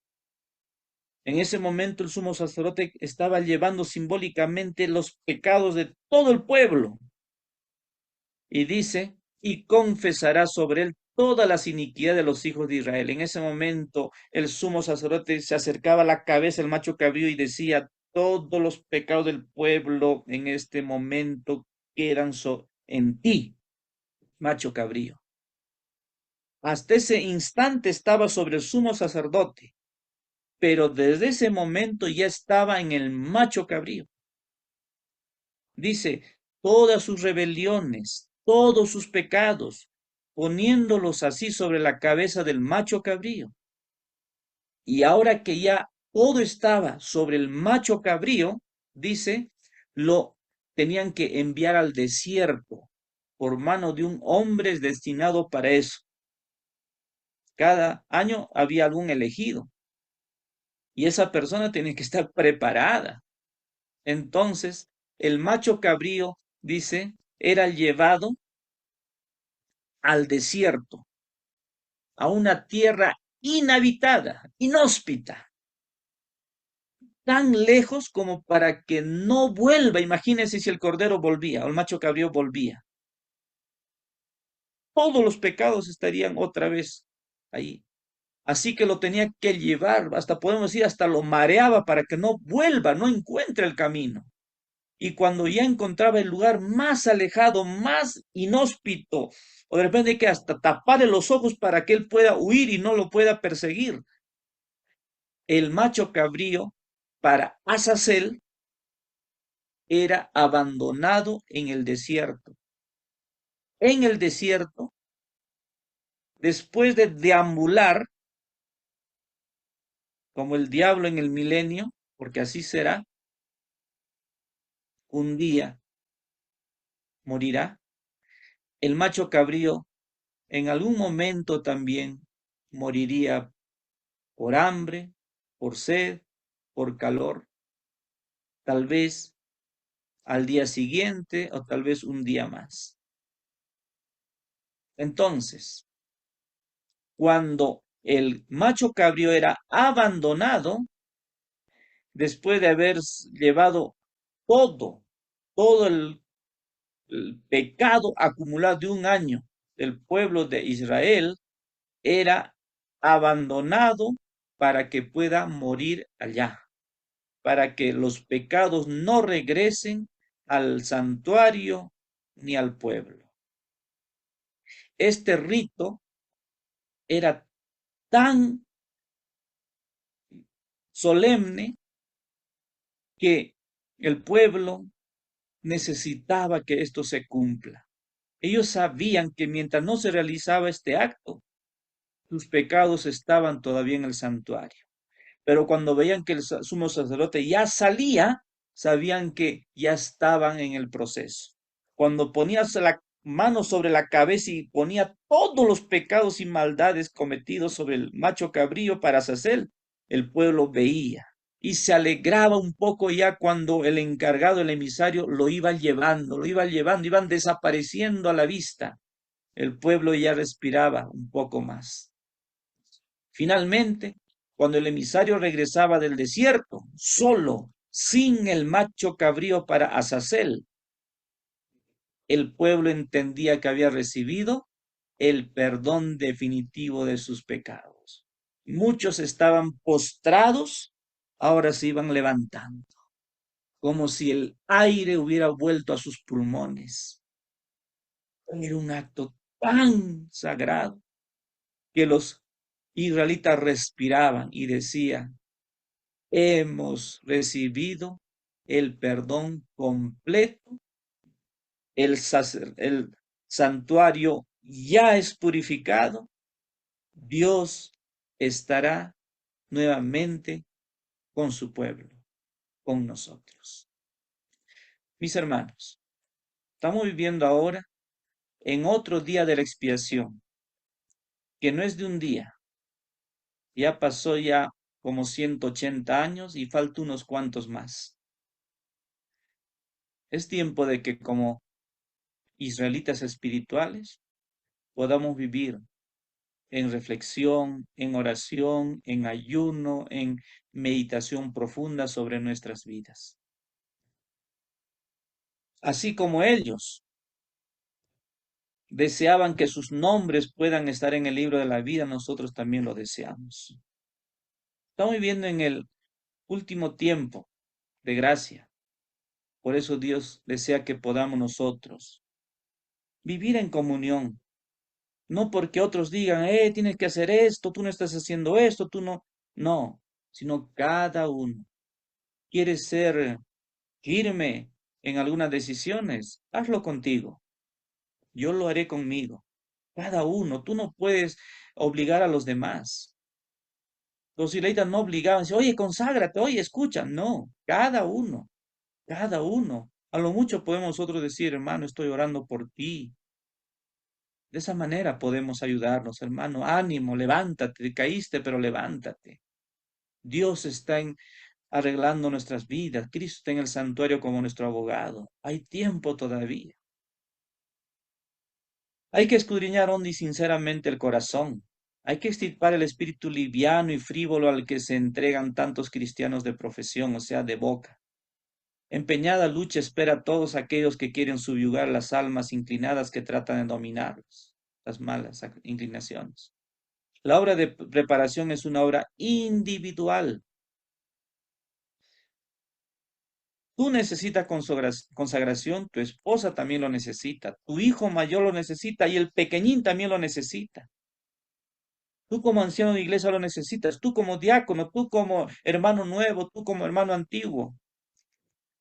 En ese momento el sumo sacerdote estaba llevando simbólicamente los pecados de todo el pueblo. Y dice, y confesará sobre él todas las iniquidades de los hijos de Israel. En ese momento el sumo sacerdote se acercaba a la cabeza del macho cabrío y decía, todos los pecados del pueblo en este momento quedan en ti, macho cabrío. Hasta ese instante estaba sobre el sumo sacerdote, pero desde ese momento ya estaba en el macho cabrío. Dice, todas sus rebeliones, todos sus pecados, poniéndolos así sobre la cabeza del macho cabrío. Y ahora que ya todo estaba sobre el macho cabrío, dice, lo tenían que enviar al desierto por mano de un hombre destinado para eso. Cada año había algún elegido y esa persona tiene que estar preparada. Entonces, el macho cabrío, dice, era llevado al desierto, a una tierra inhabitada, inhóspita, tan lejos como para que no vuelva. Imagínense si el cordero volvía o el macho cabrío volvía. Todos los pecados estarían otra vez ahí. Así que lo tenía que llevar, hasta podemos decir, hasta lo mareaba para que no vuelva, no encuentre el camino. Y cuando ya encontraba el lugar más alejado, más inhóspito, o de repente hay que hasta taparle los ojos para que él pueda huir y no lo pueda perseguir. El macho cabrío para Azazel era abandonado en el desierto. En el desierto, después de deambular como el diablo en el milenio, porque así será, un día morirá. El macho cabrío en algún momento también moriría por hambre, por sed, por calor, tal vez al día siguiente o tal vez un día más. Entonces, cuando el macho cabrío era abandonado, después de haber llevado todo el pecado acumulado de un año del pueblo de Israel, era abandonado para que pueda morir allá, para que los pecados no regresen al santuario ni al pueblo. Este rito era tan solemne que el pueblo necesitaba que esto se cumpla. Ellos sabían que mientras no se realizaba este acto, Sus pecados estaban todavía en el santuario. Pero cuando veían que el sumo sacerdote ya salía, sabían que ya estaban en el proceso. Cuando ponía la mano sobre la cabeza y ponía todos los pecados y maldades cometidos sobre el macho cabrío para Azazel, el pueblo veía y se alegraba un poco ya cuando el encargado, el emisario, lo iba llevando, iban desapareciendo a la vista. El pueblo ya respiraba un poco más. Finalmente, cuando el emisario regresaba del desierto, solo, sin el macho cabrío para Azazel, el pueblo entendía que había recibido el perdón definitivo de sus pecados. Muchos estaban postrados, ahora se iban levantando, como si el aire hubiera vuelto a sus pulmones. Era un acto tan sagrado que los israelitas respiraban y decían: hemos recibido el perdón completo, el santuario ya es purificado, Dios estará nuevamente con su pueblo, con nosotros. Mis hermanos, estamos viviendo ahora en otro día de la expiación, que no es de un día, ya pasó ya como 180 años y falta unos cuantos más. Es tiempo de que como israelitas espirituales podamos vivir en reflexión, en oración, en ayuno, en meditación profunda sobre nuestras vidas. Así como ellos deseaban que sus nombres puedan estar en el libro de la vida, nosotros también lo deseamos. Estamos viviendo en el último tiempo de gracia. Por eso Dios desea que podamos nosotros vivir en comunión. No porque otros digan, tienes que hacer esto, tú no estás haciendo esto, tú no. No, sino cada uno quiere ser firme en algunas decisiones, hazlo contigo. Yo lo haré conmigo. Cada uno, tú no puedes obligar a los demás. Los israelitas no obligaban, decían, oye, conságrate, oye, escucha. No, cada uno, cada uno. A lo mucho podemos nosotros decir, hermano, estoy orando por ti. De esa manera podemos ayudarnos, hermano. Ánimo, levántate, caíste, pero levántate. Dios está arreglando nuestras vidas. Cristo está en el santuario como nuestro abogado. Hay tiempo todavía. Hay que escudriñar hondo y sinceramente el corazón. Hay que extirpar el espíritu liviano y frívolo al que se entregan tantos cristianos de profesión, o sea, de boca. Empeñada lucha espera a todos aquellos que quieren subyugar las almas inclinadas que tratan de dominarlos, las malas inclinaciones. La obra de preparación es una obra individual. Tú necesitas consagración, tu esposa también lo necesita, tu hijo mayor lo necesita y el pequeñín también lo necesita. Tú como anciano de iglesia lo necesitas, tú como diácono, tú como hermano nuevo, tú como hermano antiguo.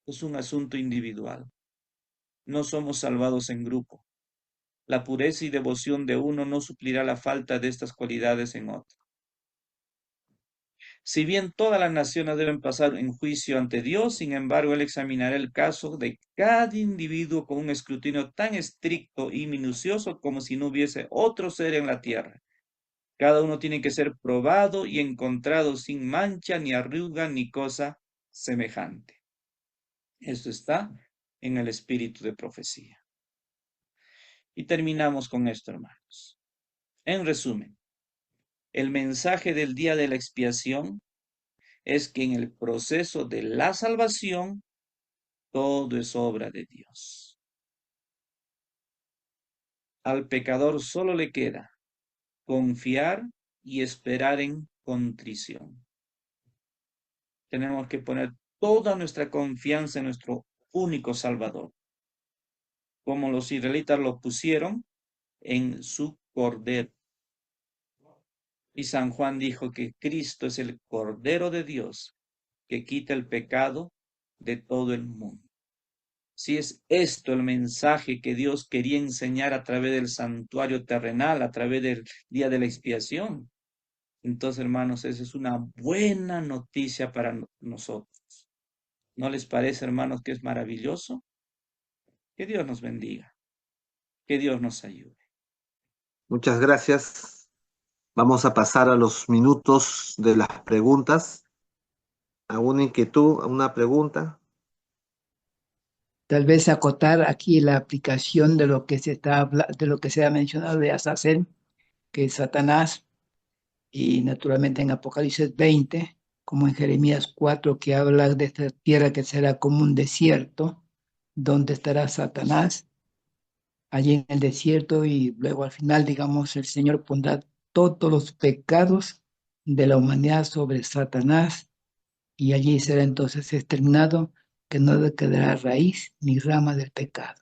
Es un asunto individual. No somos salvados en grupo. La pureza y devoción de uno no suplirá la falta de estas cualidades en otro. Si bien todas las naciones deben pasar en juicio ante Dios, sin embargo, Él examinará el caso de cada individuo con un escrutinio tan estricto y minucioso como si no hubiese otro ser en la tierra. Cada uno tiene que ser probado y encontrado sin mancha, ni arruga, ni cosa semejante. Esto está en el espíritu de profecía. Y terminamos con esto, hermanos. En resumen, el mensaje del día de la expiación es que en el proceso de la salvación, todo es obra de Dios. Al pecador solo le queda confiar y esperar en contrición. Tenemos que poner toda nuestra confianza en nuestro único Salvador, como los israelitas lo pusieron en su Cordero. Y San Juan dijo que Cristo es el Cordero de Dios que quita el pecado de todo el mundo. si es esto el mensaje que Dios quería enseñar a través del santuario terrenal, a través del día de la expiación. Entonces, hermanos, esa es una buena noticia para nosotros. ¿No les parece, hermanos, que es maravilloso? Que Dios nos bendiga, que Dios nos ayude.
Muchas gracias. Vamos a pasar a los minutos de las preguntas. ¿Alguna inquietud? ¿Alguna pregunta?
Tal vez acotar aquí la aplicación de lo que de lo que se ha mencionado de Azazel, que es Satanás, y naturalmente en Apocalipsis 20, como en Jeremías 4, que habla de esta tierra que será como un desierto, donde estará Satanás, allí en el desierto, y luego al final, digamos, el Señor pondrá todos los pecados de la humanidad sobre Satanás, y allí será entonces exterminado, que no le quedará raíz ni rama del pecado.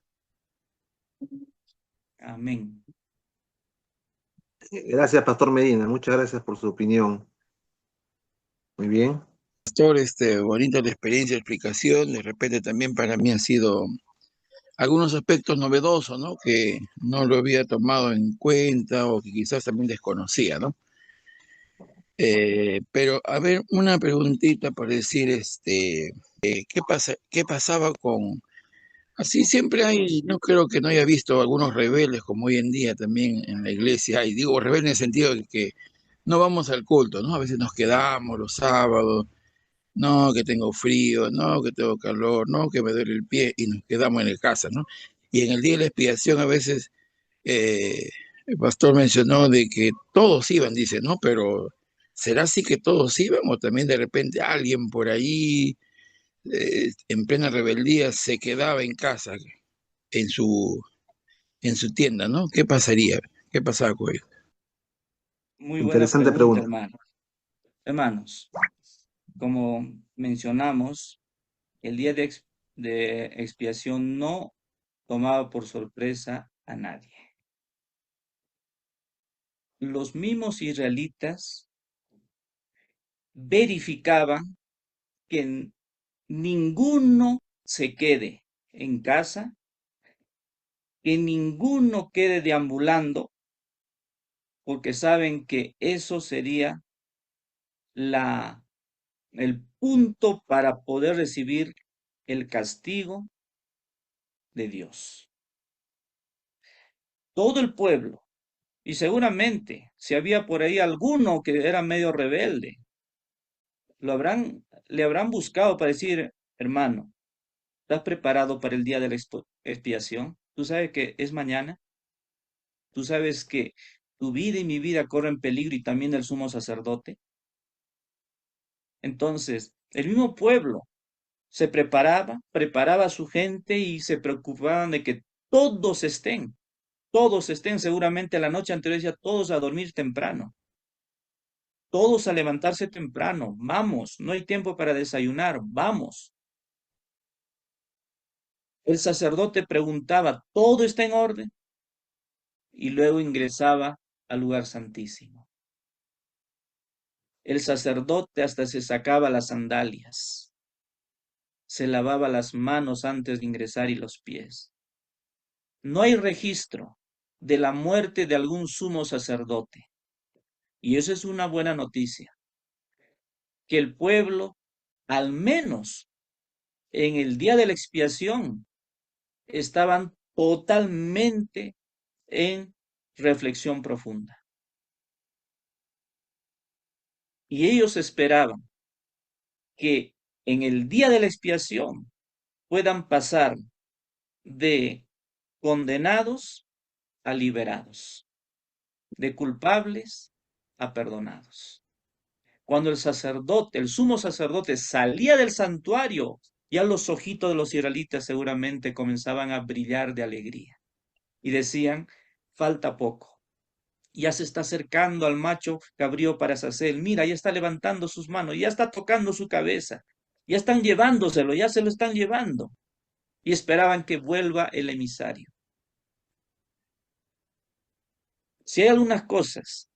Amén.
Gracias, Pastor Medina. Muchas gracias por su opinión. Muy bien.
Pastor, bonita la experiencia, explicación. De repente también para mí ha sido algunos aspectos novedosos, ¿no? Que no lo había tomado en cuenta o que quizás también desconocía, ¿no? Pero a ver, una preguntita por decir, qué pasaba con, así siempre hay, no creo que no haya visto algunos rebeldes como hoy en día también en la iglesia, y digo rebeldes en el sentido de que no vamos al culto, ¿no? A veces nos quedamos los sábados, no, que tengo frío, no, que tengo calor, no, que me duele el pie, y nos quedamos en la casa, ¿no? Y en el día de la expiación a veces el pastor mencionó de que todos iban, dice, ¿no? Pero ¿será así que todos iban o también de repente alguien por ahí en plena rebeldía se quedaba en casa, en su, en su tienda, ¿no? ¿Qué pasaría? ¿Qué pasaba con ellos?
Muy buena
Interesante
pregunta,
pregunta.
hermano. Hermanos, como mencionamos, el día de expiación no tomaba por sorpresa a nadie. Los mismos israelitas verificaban que ninguno se quede en casa, que ninguno quede deambulando, porque saben que eso sería la, el punto para poder recibir el castigo de Dios. Todo el pueblo, y seguramente si había por ahí alguno que era medio rebelde, le habrán buscado para decir, hermano, ¿estás preparado para el día de la expiación? ¿Tú sabes que es mañana? ¿Tú sabes que tu vida y mi vida corren peligro y también el sumo sacerdote? Entonces, el mismo pueblo se preparaba a su gente y se preocupaban de que todos estén seguramente la noche anterior, decía todos a dormir temprano, todos a levantarse temprano, vamos, no hay tiempo para desayunar, vamos. El sacerdote preguntaba, ¿todo está en orden? Y luego ingresaba al lugar santísimo. El sacerdote hasta se sacaba las sandalias, se lavaba las manos antes de ingresar y los pies. No hay registro de la muerte de algún sumo sacerdote. Y eso es una buena noticia, que el pueblo, al menos en el día de la expiación, estaban totalmente en reflexión profunda. Y ellos esperaban que en el día de la expiación puedan pasar de condenados a liberados, de culpables a perdonados. Cuando el sacerdote, el sumo sacerdote, salía del santuario, ya los ojitos de los israelitas seguramente comenzaban a brillar de alegría y decían, falta poco. Ya se está acercando al macho cabrío para Azazel. Mira, ya está levantando sus manos, ya está tocando su cabeza, ya están llevándoselo, ya se lo están llevando. Y esperaban que vuelva el emisario. Si hay algunas cosas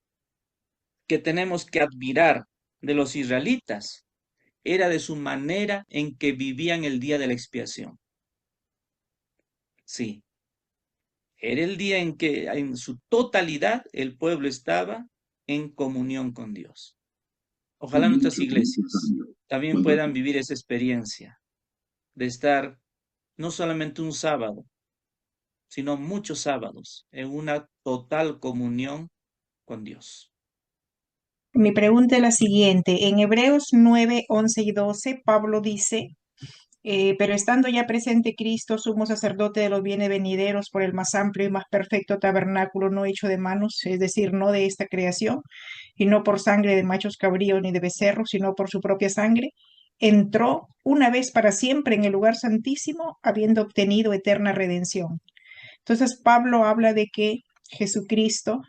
que tenemos que admirar de los israelitas, era de su manera en que vivían el día de la expiación. Sí, era el día en que en su totalidad el pueblo estaba en comunión con Dios. Ojalá nuestras iglesias también puedan vivir esa experiencia de estar no solamente un sábado, sino muchos sábados en una total comunión con Dios.
Mi pregunta es la siguiente. En Hebreos 9, 11 y 12, Pablo dice, pero estando ya presente Cristo, sumo sacerdote de los bienes venideros por el más amplio y más perfecto tabernáculo no hecho de manos, es decir, no de esta creación, y no por sangre de machos cabríos ni de becerros, sino por su propia sangre, entró una vez para siempre en el lugar santísimo, habiendo obtenido eterna redención. Entonces, Pablo habla de que Jesucristo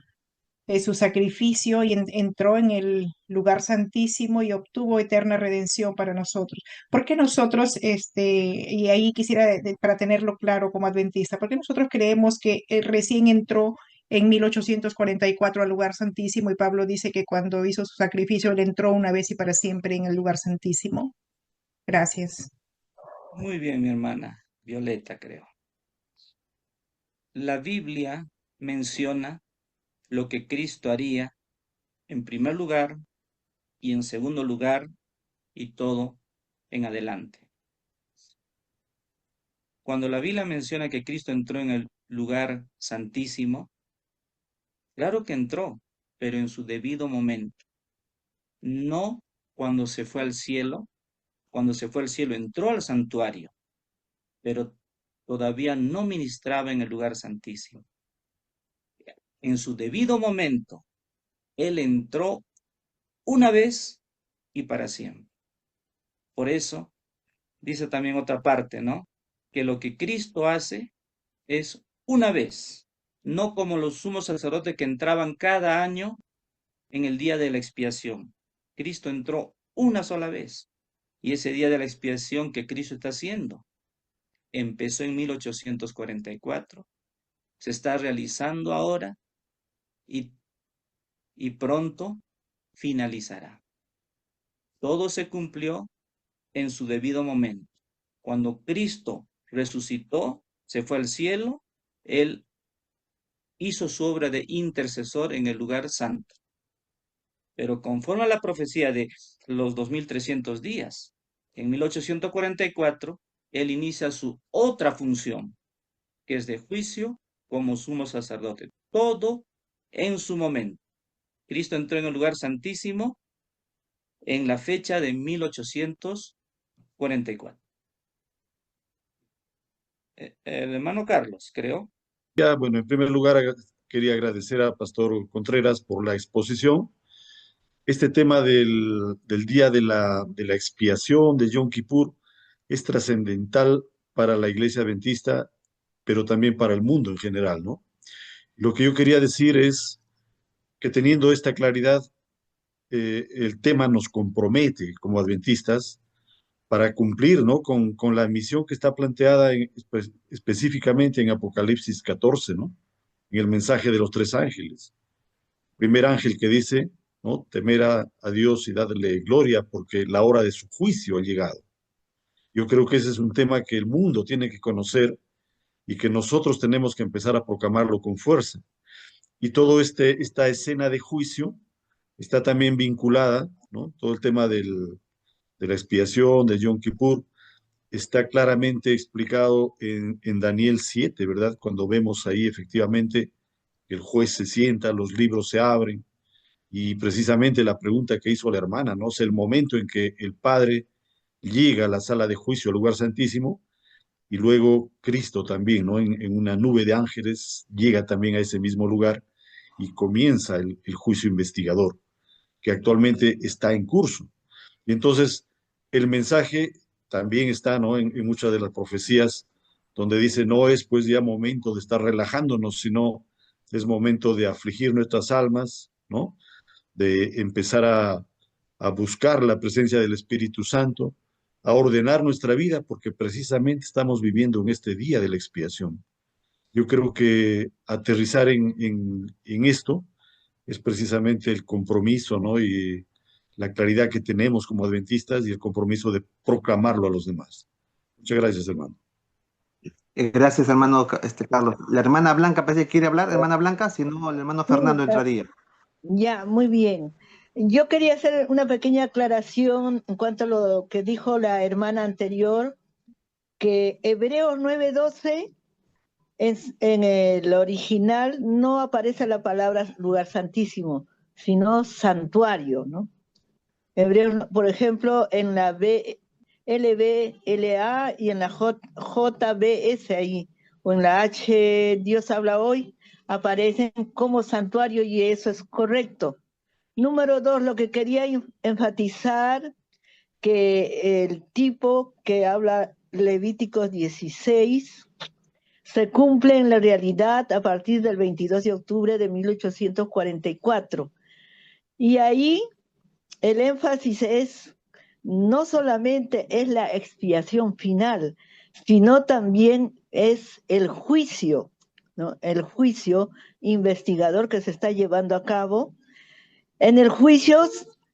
su sacrificio y entró en el lugar santísimo y obtuvo eterna redención para nosotros. ¿Por qué nosotros, y ahí quisiera, para tenerlo claro como adventista, por qué nosotros creemos que él recién entró en 1844 al lugar santísimo y Pablo dice que cuando hizo su sacrificio él entró una vez y para siempre en el lugar santísimo? Gracias.
Muy bien, mi hermana Violeta, creo. La Biblia menciona lo que Cristo haría en primer lugar y en segundo lugar y todo en adelante. Cuando la Biblia menciona que Cristo entró en el lugar santísimo, claro que entró, pero en su debido momento. No cuando se fue al cielo. Cuando se fue al cielo entró al santuario, pero todavía no ministraba en el lugar santísimo. En su debido momento, Él entró una vez y para siempre. Por eso, dice también otra parte, ¿no? Que lo que Cristo hace es una vez, no como los sumos sacerdotes que entraban cada año en el día de la expiación. Cristo entró una sola vez. Y ese día de la expiación que Cristo está haciendo empezó en 1844, se está realizando ahora y, y pronto finalizará. Todo se cumplió en su debido momento. Cuando Cristo resucitó, se fue al cielo, Él hizo su obra de intercesor en el lugar santo. Pero conforme a la profecía de los 2300 días, en 1844, Él inicia su otra función, que es de juicio como sumo sacerdote. Todo en su momento. Cristo entró en el lugar santísimo en la fecha de 1844. El hermano Carlos, creo.
Ya, bueno, en primer lugar quería agradecer a Pastor Contreras por la exposición. Este tema del día de la expiación de Yom Kippur es trascendental para la Iglesia Adventista, pero también para el mundo en general, ¿no? Lo que yo quería decir es que teniendo esta claridad, el tema nos compromete como adventistas para cumplir, ¿no? Con la misión que está planteada específicamente en Apocalipsis 14, ¿no? En el mensaje de los tres ángeles. Primer ángel que dice, ¿no? Temer a Dios y darle gloria porque la hora de su juicio ha llegado. Yo creo que ese es un tema que el mundo tiene que conocer y que nosotros tenemos que empezar a proclamarlo con fuerza. Y todo esta escena de juicio está también vinculada, ¿no? Todo el tema de la expiación, de Yom Kippur, está claramente explicado en Daniel 7, ¿verdad? Cuando vemos ahí efectivamente que el juez se sienta, los libros se abren, y precisamente la pregunta que hizo la hermana, ¿no? Es el momento en que el Padre llega a la sala de juicio, al lugar santísimo, y luego Cristo también, ¿no? En una nube de ángeles llega también a ese mismo lugar y comienza el juicio investigador, que actualmente está en curso. Y entonces el mensaje también está, ¿no? En muchas de las profecías donde dice, no es pues ya momento de estar relajándonos, sino es momento de afligir nuestras almas, ¿no? De empezar a buscar la presencia del Espíritu Santo, a ordenar nuestra vida, porque precisamente estamos viviendo en este día de la expiación. Yo creo que aterrizar en esto es precisamente el compromiso, ¿no? Y la claridad que tenemos como adventistas y el compromiso de proclamarlo a los demás. Muchas gracias, hermano.
Gracias, hermano Carlos. La hermana Blanca parece que quiere hablar, hermana Blanca, si no, el hermano
Sí,
Fernando entraría.
ya, muy bien. Yo quería hacer una pequeña aclaración en cuanto a lo que dijo la hermana anterior, que Hebreos 9:12 en el original no aparece la palabra lugar santísimo, sino santuario, ¿no? Hebreos, por ejemplo, en la LBLA y en la JBS ahí, o en la H Dios habla hoy, aparecen como santuario y eso es correcto. Número 2, lo que quería enfatizar, que el tipo que habla Levíticos 16 se cumple en la realidad a partir del 22 de octubre de 1844. Y ahí el énfasis es, no solamente es la expiación final, sino también es el juicio, ¿no? El juicio investigador que se está llevando a cabo. En el juicio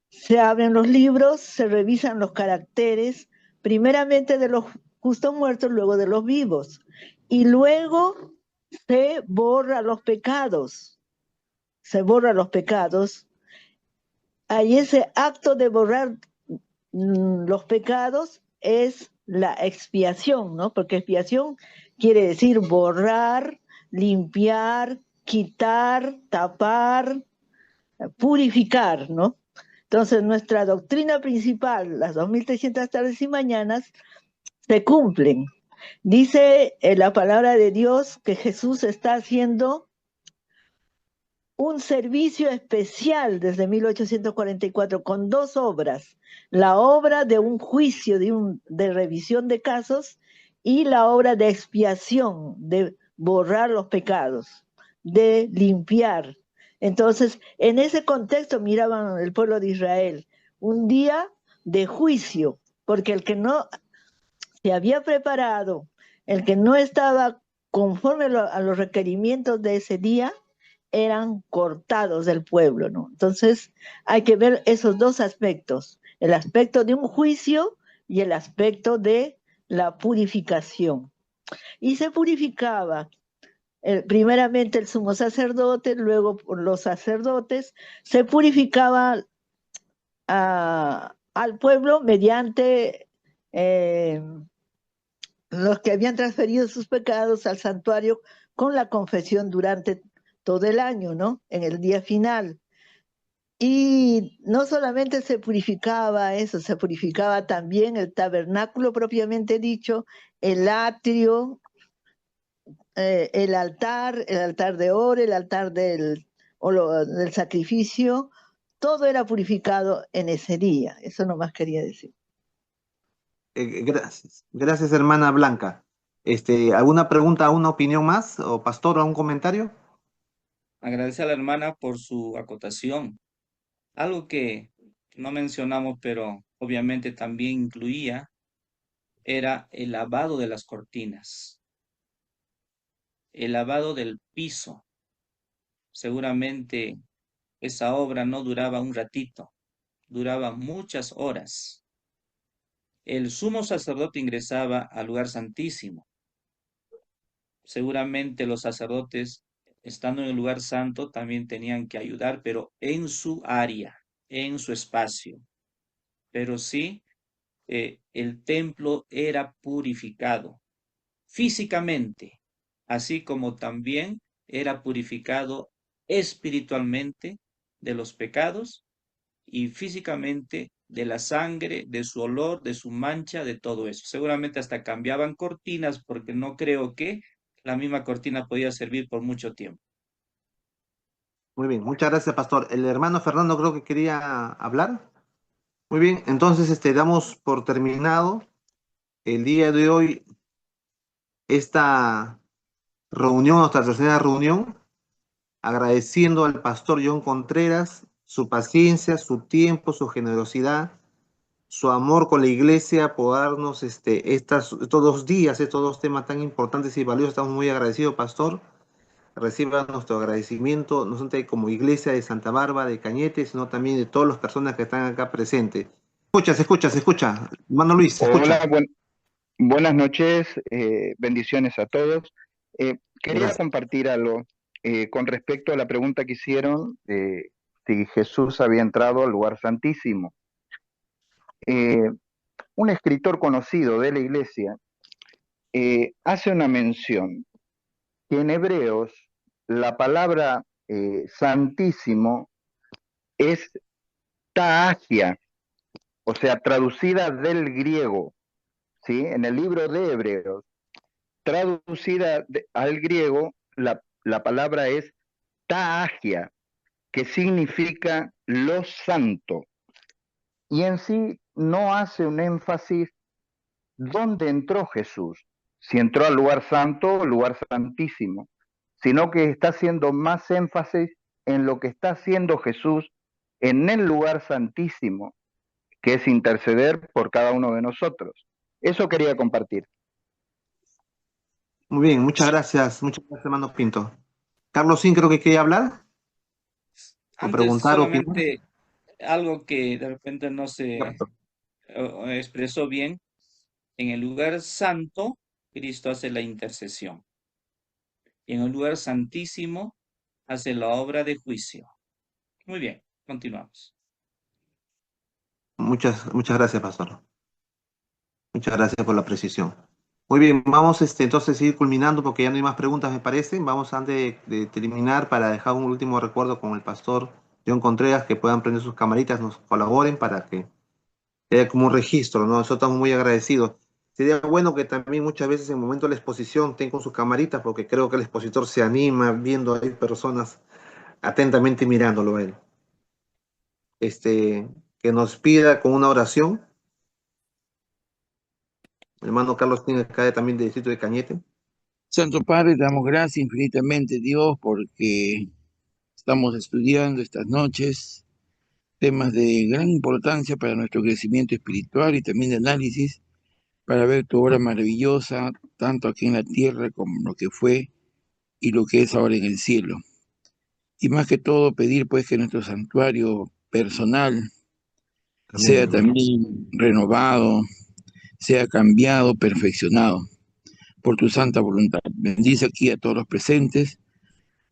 se abren los libros, se revisan los caracteres, primeramente de los justos muertos, luego de los vivos, y luego se borra los pecados, se borra los pecados. Hay ese acto de borrar los pecados es la expiación, ¿no? Porque expiación quiere decir borrar, limpiar, quitar, tapar, purificar, ¿no? Entonces, nuestra doctrina principal, las 2300 tardes y mañanas, se cumplen. Dice la palabra de Dios que Jesús está haciendo un servicio especial desde 1844 con dos obras. La obra de un juicio, de revisión de casos, y la obra de expiación, de borrar los pecados, de limpiar. Entonces, en ese contexto miraban el pueblo de Israel un día de juicio, porque el que no se había preparado, el que no estaba conforme a los requerimientos de ese día, eran cortados del pueblo, ¿no? Entonces hay que ver esos dos aspectos, el aspecto de un juicio y el aspecto de la purificación. Y se purificaba primeramente el sumo sacerdote, luego los sacerdotes, se purificaba al pueblo mediante los que habían transferido sus pecados al santuario con la confesión durante todo el año, ¿no? En el día final. Y no solamente se purificaba eso, se purificaba también el tabernáculo propiamente dicho, el atrio, el altar de oro, el altar del sacrificio, todo era purificado en ese día. Eso nomás quería decir.
Gracias. Gracias, hermana Blanca. ¿Alguna pregunta, una opinión más? ¿O pastor, algún comentario?
Agradecer a la hermana por su acotación. Algo que no mencionamos, pero obviamente también incluía, era el lavado de las cortinas, el lavado del piso. Seguramente esa obra no duraba un ratito, duraba muchas horas. El sumo sacerdote ingresaba al lugar santísimo. Seguramente los sacerdotes, estando en el lugar santo, también tenían que ayudar, pero en su área, en su espacio. Pero sí, el templo era purificado físicamente, así como también era purificado espiritualmente de los pecados y físicamente de la sangre, de su olor, de su mancha, de todo eso. Seguramente hasta cambiaban cortinas porque no creo que la misma cortina podía servir por mucho tiempo.
Muy bien, muchas gracias, pastor. El hermano Fernando creo que quería hablar. Muy bien, entonces damos por terminado el día de hoy esta reunión, nuestra tercera reunión, agradeciendo al pastor John Contreras su paciencia, su tiempo, su generosidad, su amor con la iglesia por darnos estos 2 días, estos 2 temas tan importantes y valiosos. Estamos muy agradecidos, pastor. Reciba nuestro agradecimiento, no solamente como iglesia de Santa Bárbara, de Cañete, sino también de todas las personas que están acá presentes. Se escucha. Hermano Luis, se escucha.
Hola, Buenas noches, bendiciones a todos. Quería
Gracias.
compartir algo con respecto a la pregunta que hicieron si Jesús había entrado al lugar santísimo. Un escritor conocido de la iglesia hace una mención que en hebreos la palabra santísimo es taagia, o sea, traducida del griego, ¿sí? En el libro de Hebreos, traducida al griego, la palabra es taagia, que significa lo santo. Y en sí no hace un énfasis dónde entró Jesús, si entró al lugar santo o lugar santísimo, sino que está haciendo más énfasis en lo que está haciendo Jesús en el lugar santísimo, que es interceder por cada uno de nosotros. Eso quería compartir.
Muy bien, muchas gracias, hermano Pinto. Carlos Sin, creo que quería hablar o
Antes
preguntar o opinar.
solamente algo que de repente no se expresó bien. En el lugar santo, Cristo hace la intercesión. Y en el lugar santísimo, hace la obra de juicio. Muy bien, continuamos.
Muchas gracias, pastor. Muchas gracias por la precisión. Muy bien, vamos entonces a ir culminando porque ya no hay más preguntas, me parece. Vamos antes de terminar para dejar un último recuerdo con el pastor John Contreras, que puedan prender sus camaritas, nos colaboren para que haya como un registro, ¿no? Nosotros estamos muy agradecidos. Sería bueno que también muchas veces en el momento de la exposición estén con sus camaritas porque creo que el expositor se anima viendo ahí personas atentamente mirándolo a él. Que nos pida con una oración. El hermano Carlos tiene acá también del distrito de Cañete.
Santo Padre, te damos gracias infinitamente, Dios, porque estamos estudiando estas noches temas de gran importancia para nuestro crecimiento espiritual y también de análisis para ver tu obra maravillosa, tanto aquí en la tierra como lo que fue y lo que es ahora en el cielo. Y más que todo pedir pues que nuestro santuario personal sea también renovado, sea cambiado, perfeccionado por tu santa voluntad. Bendice aquí a todos los presentes,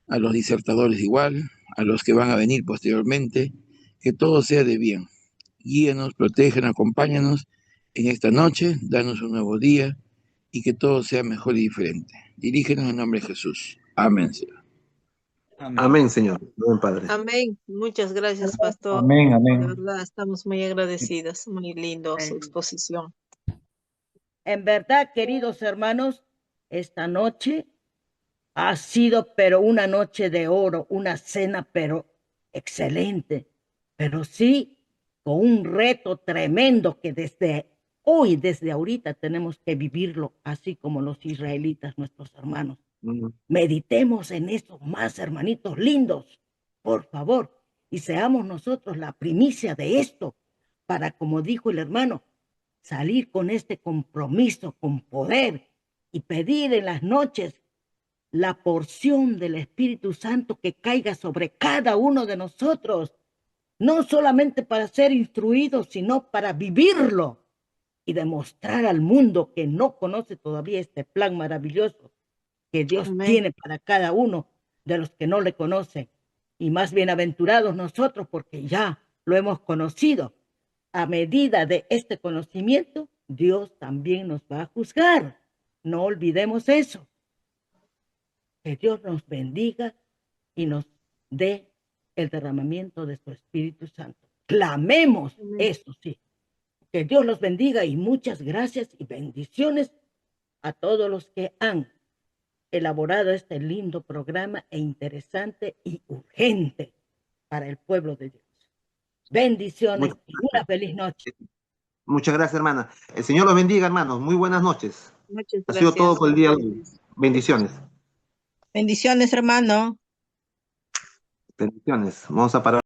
a los disertadores igual, a los que van a venir posteriormente, que todo sea de bien. Guíanos, protegen, acompáñanos en esta noche, danos un nuevo día y que todo sea mejor y diferente. Dirígenos en nombre de Jesús. Amén, Señor.
Amén, Señor. Buen Padre.
Amén. Muchas gracias, pastor.
Amén,
De
amén.
verdad, estamos muy agradecidos. Muy lindo su exposición.
En verdad, queridos hermanos, esta noche ha sido pero una noche de oro, una cena pero excelente, pero sí con un reto tremendo que desde hoy, desde ahorita tenemos que vivirlo, así como los israelitas, nuestros hermanos. Meditemos en eso más, hermanitos lindos, por favor, y seamos nosotros la primicia de esto, para, como dijo el hermano, salir con este compromiso, con poder, y pedir en las noches la porción del Espíritu Santo que caiga sobre cada uno de nosotros, no solamente para ser instruidos, sino para vivirlo y demostrar al mundo que no conoce todavía este plan maravilloso que Dios tiene para cada uno de los que no le conocen. Y más bienaventurados nosotros porque ya lo hemos conocido. A medida de este conocimiento, Dios también nos va a juzgar. No olvidemos eso. Que Dios nos bendiga y nos dé el derramamiento de su Espíritu Santo. Clamemos eso, sí. Que Dios los bendiga y muchas gracias y bendiciones a todos los que han elaborado este lindo programa e interesante y urgente para el pueblo de Dios. Bendiciones y una feliz noche.
Muchas gracias, hermana. El Señor los bendiga, hermanos. Muy buenas noches.
Muchas
Ha sido todo
gracias.
por el día de hoy. Bendiciones.
Bendiciones, hermano.
Bendiciones. Vamos a parar.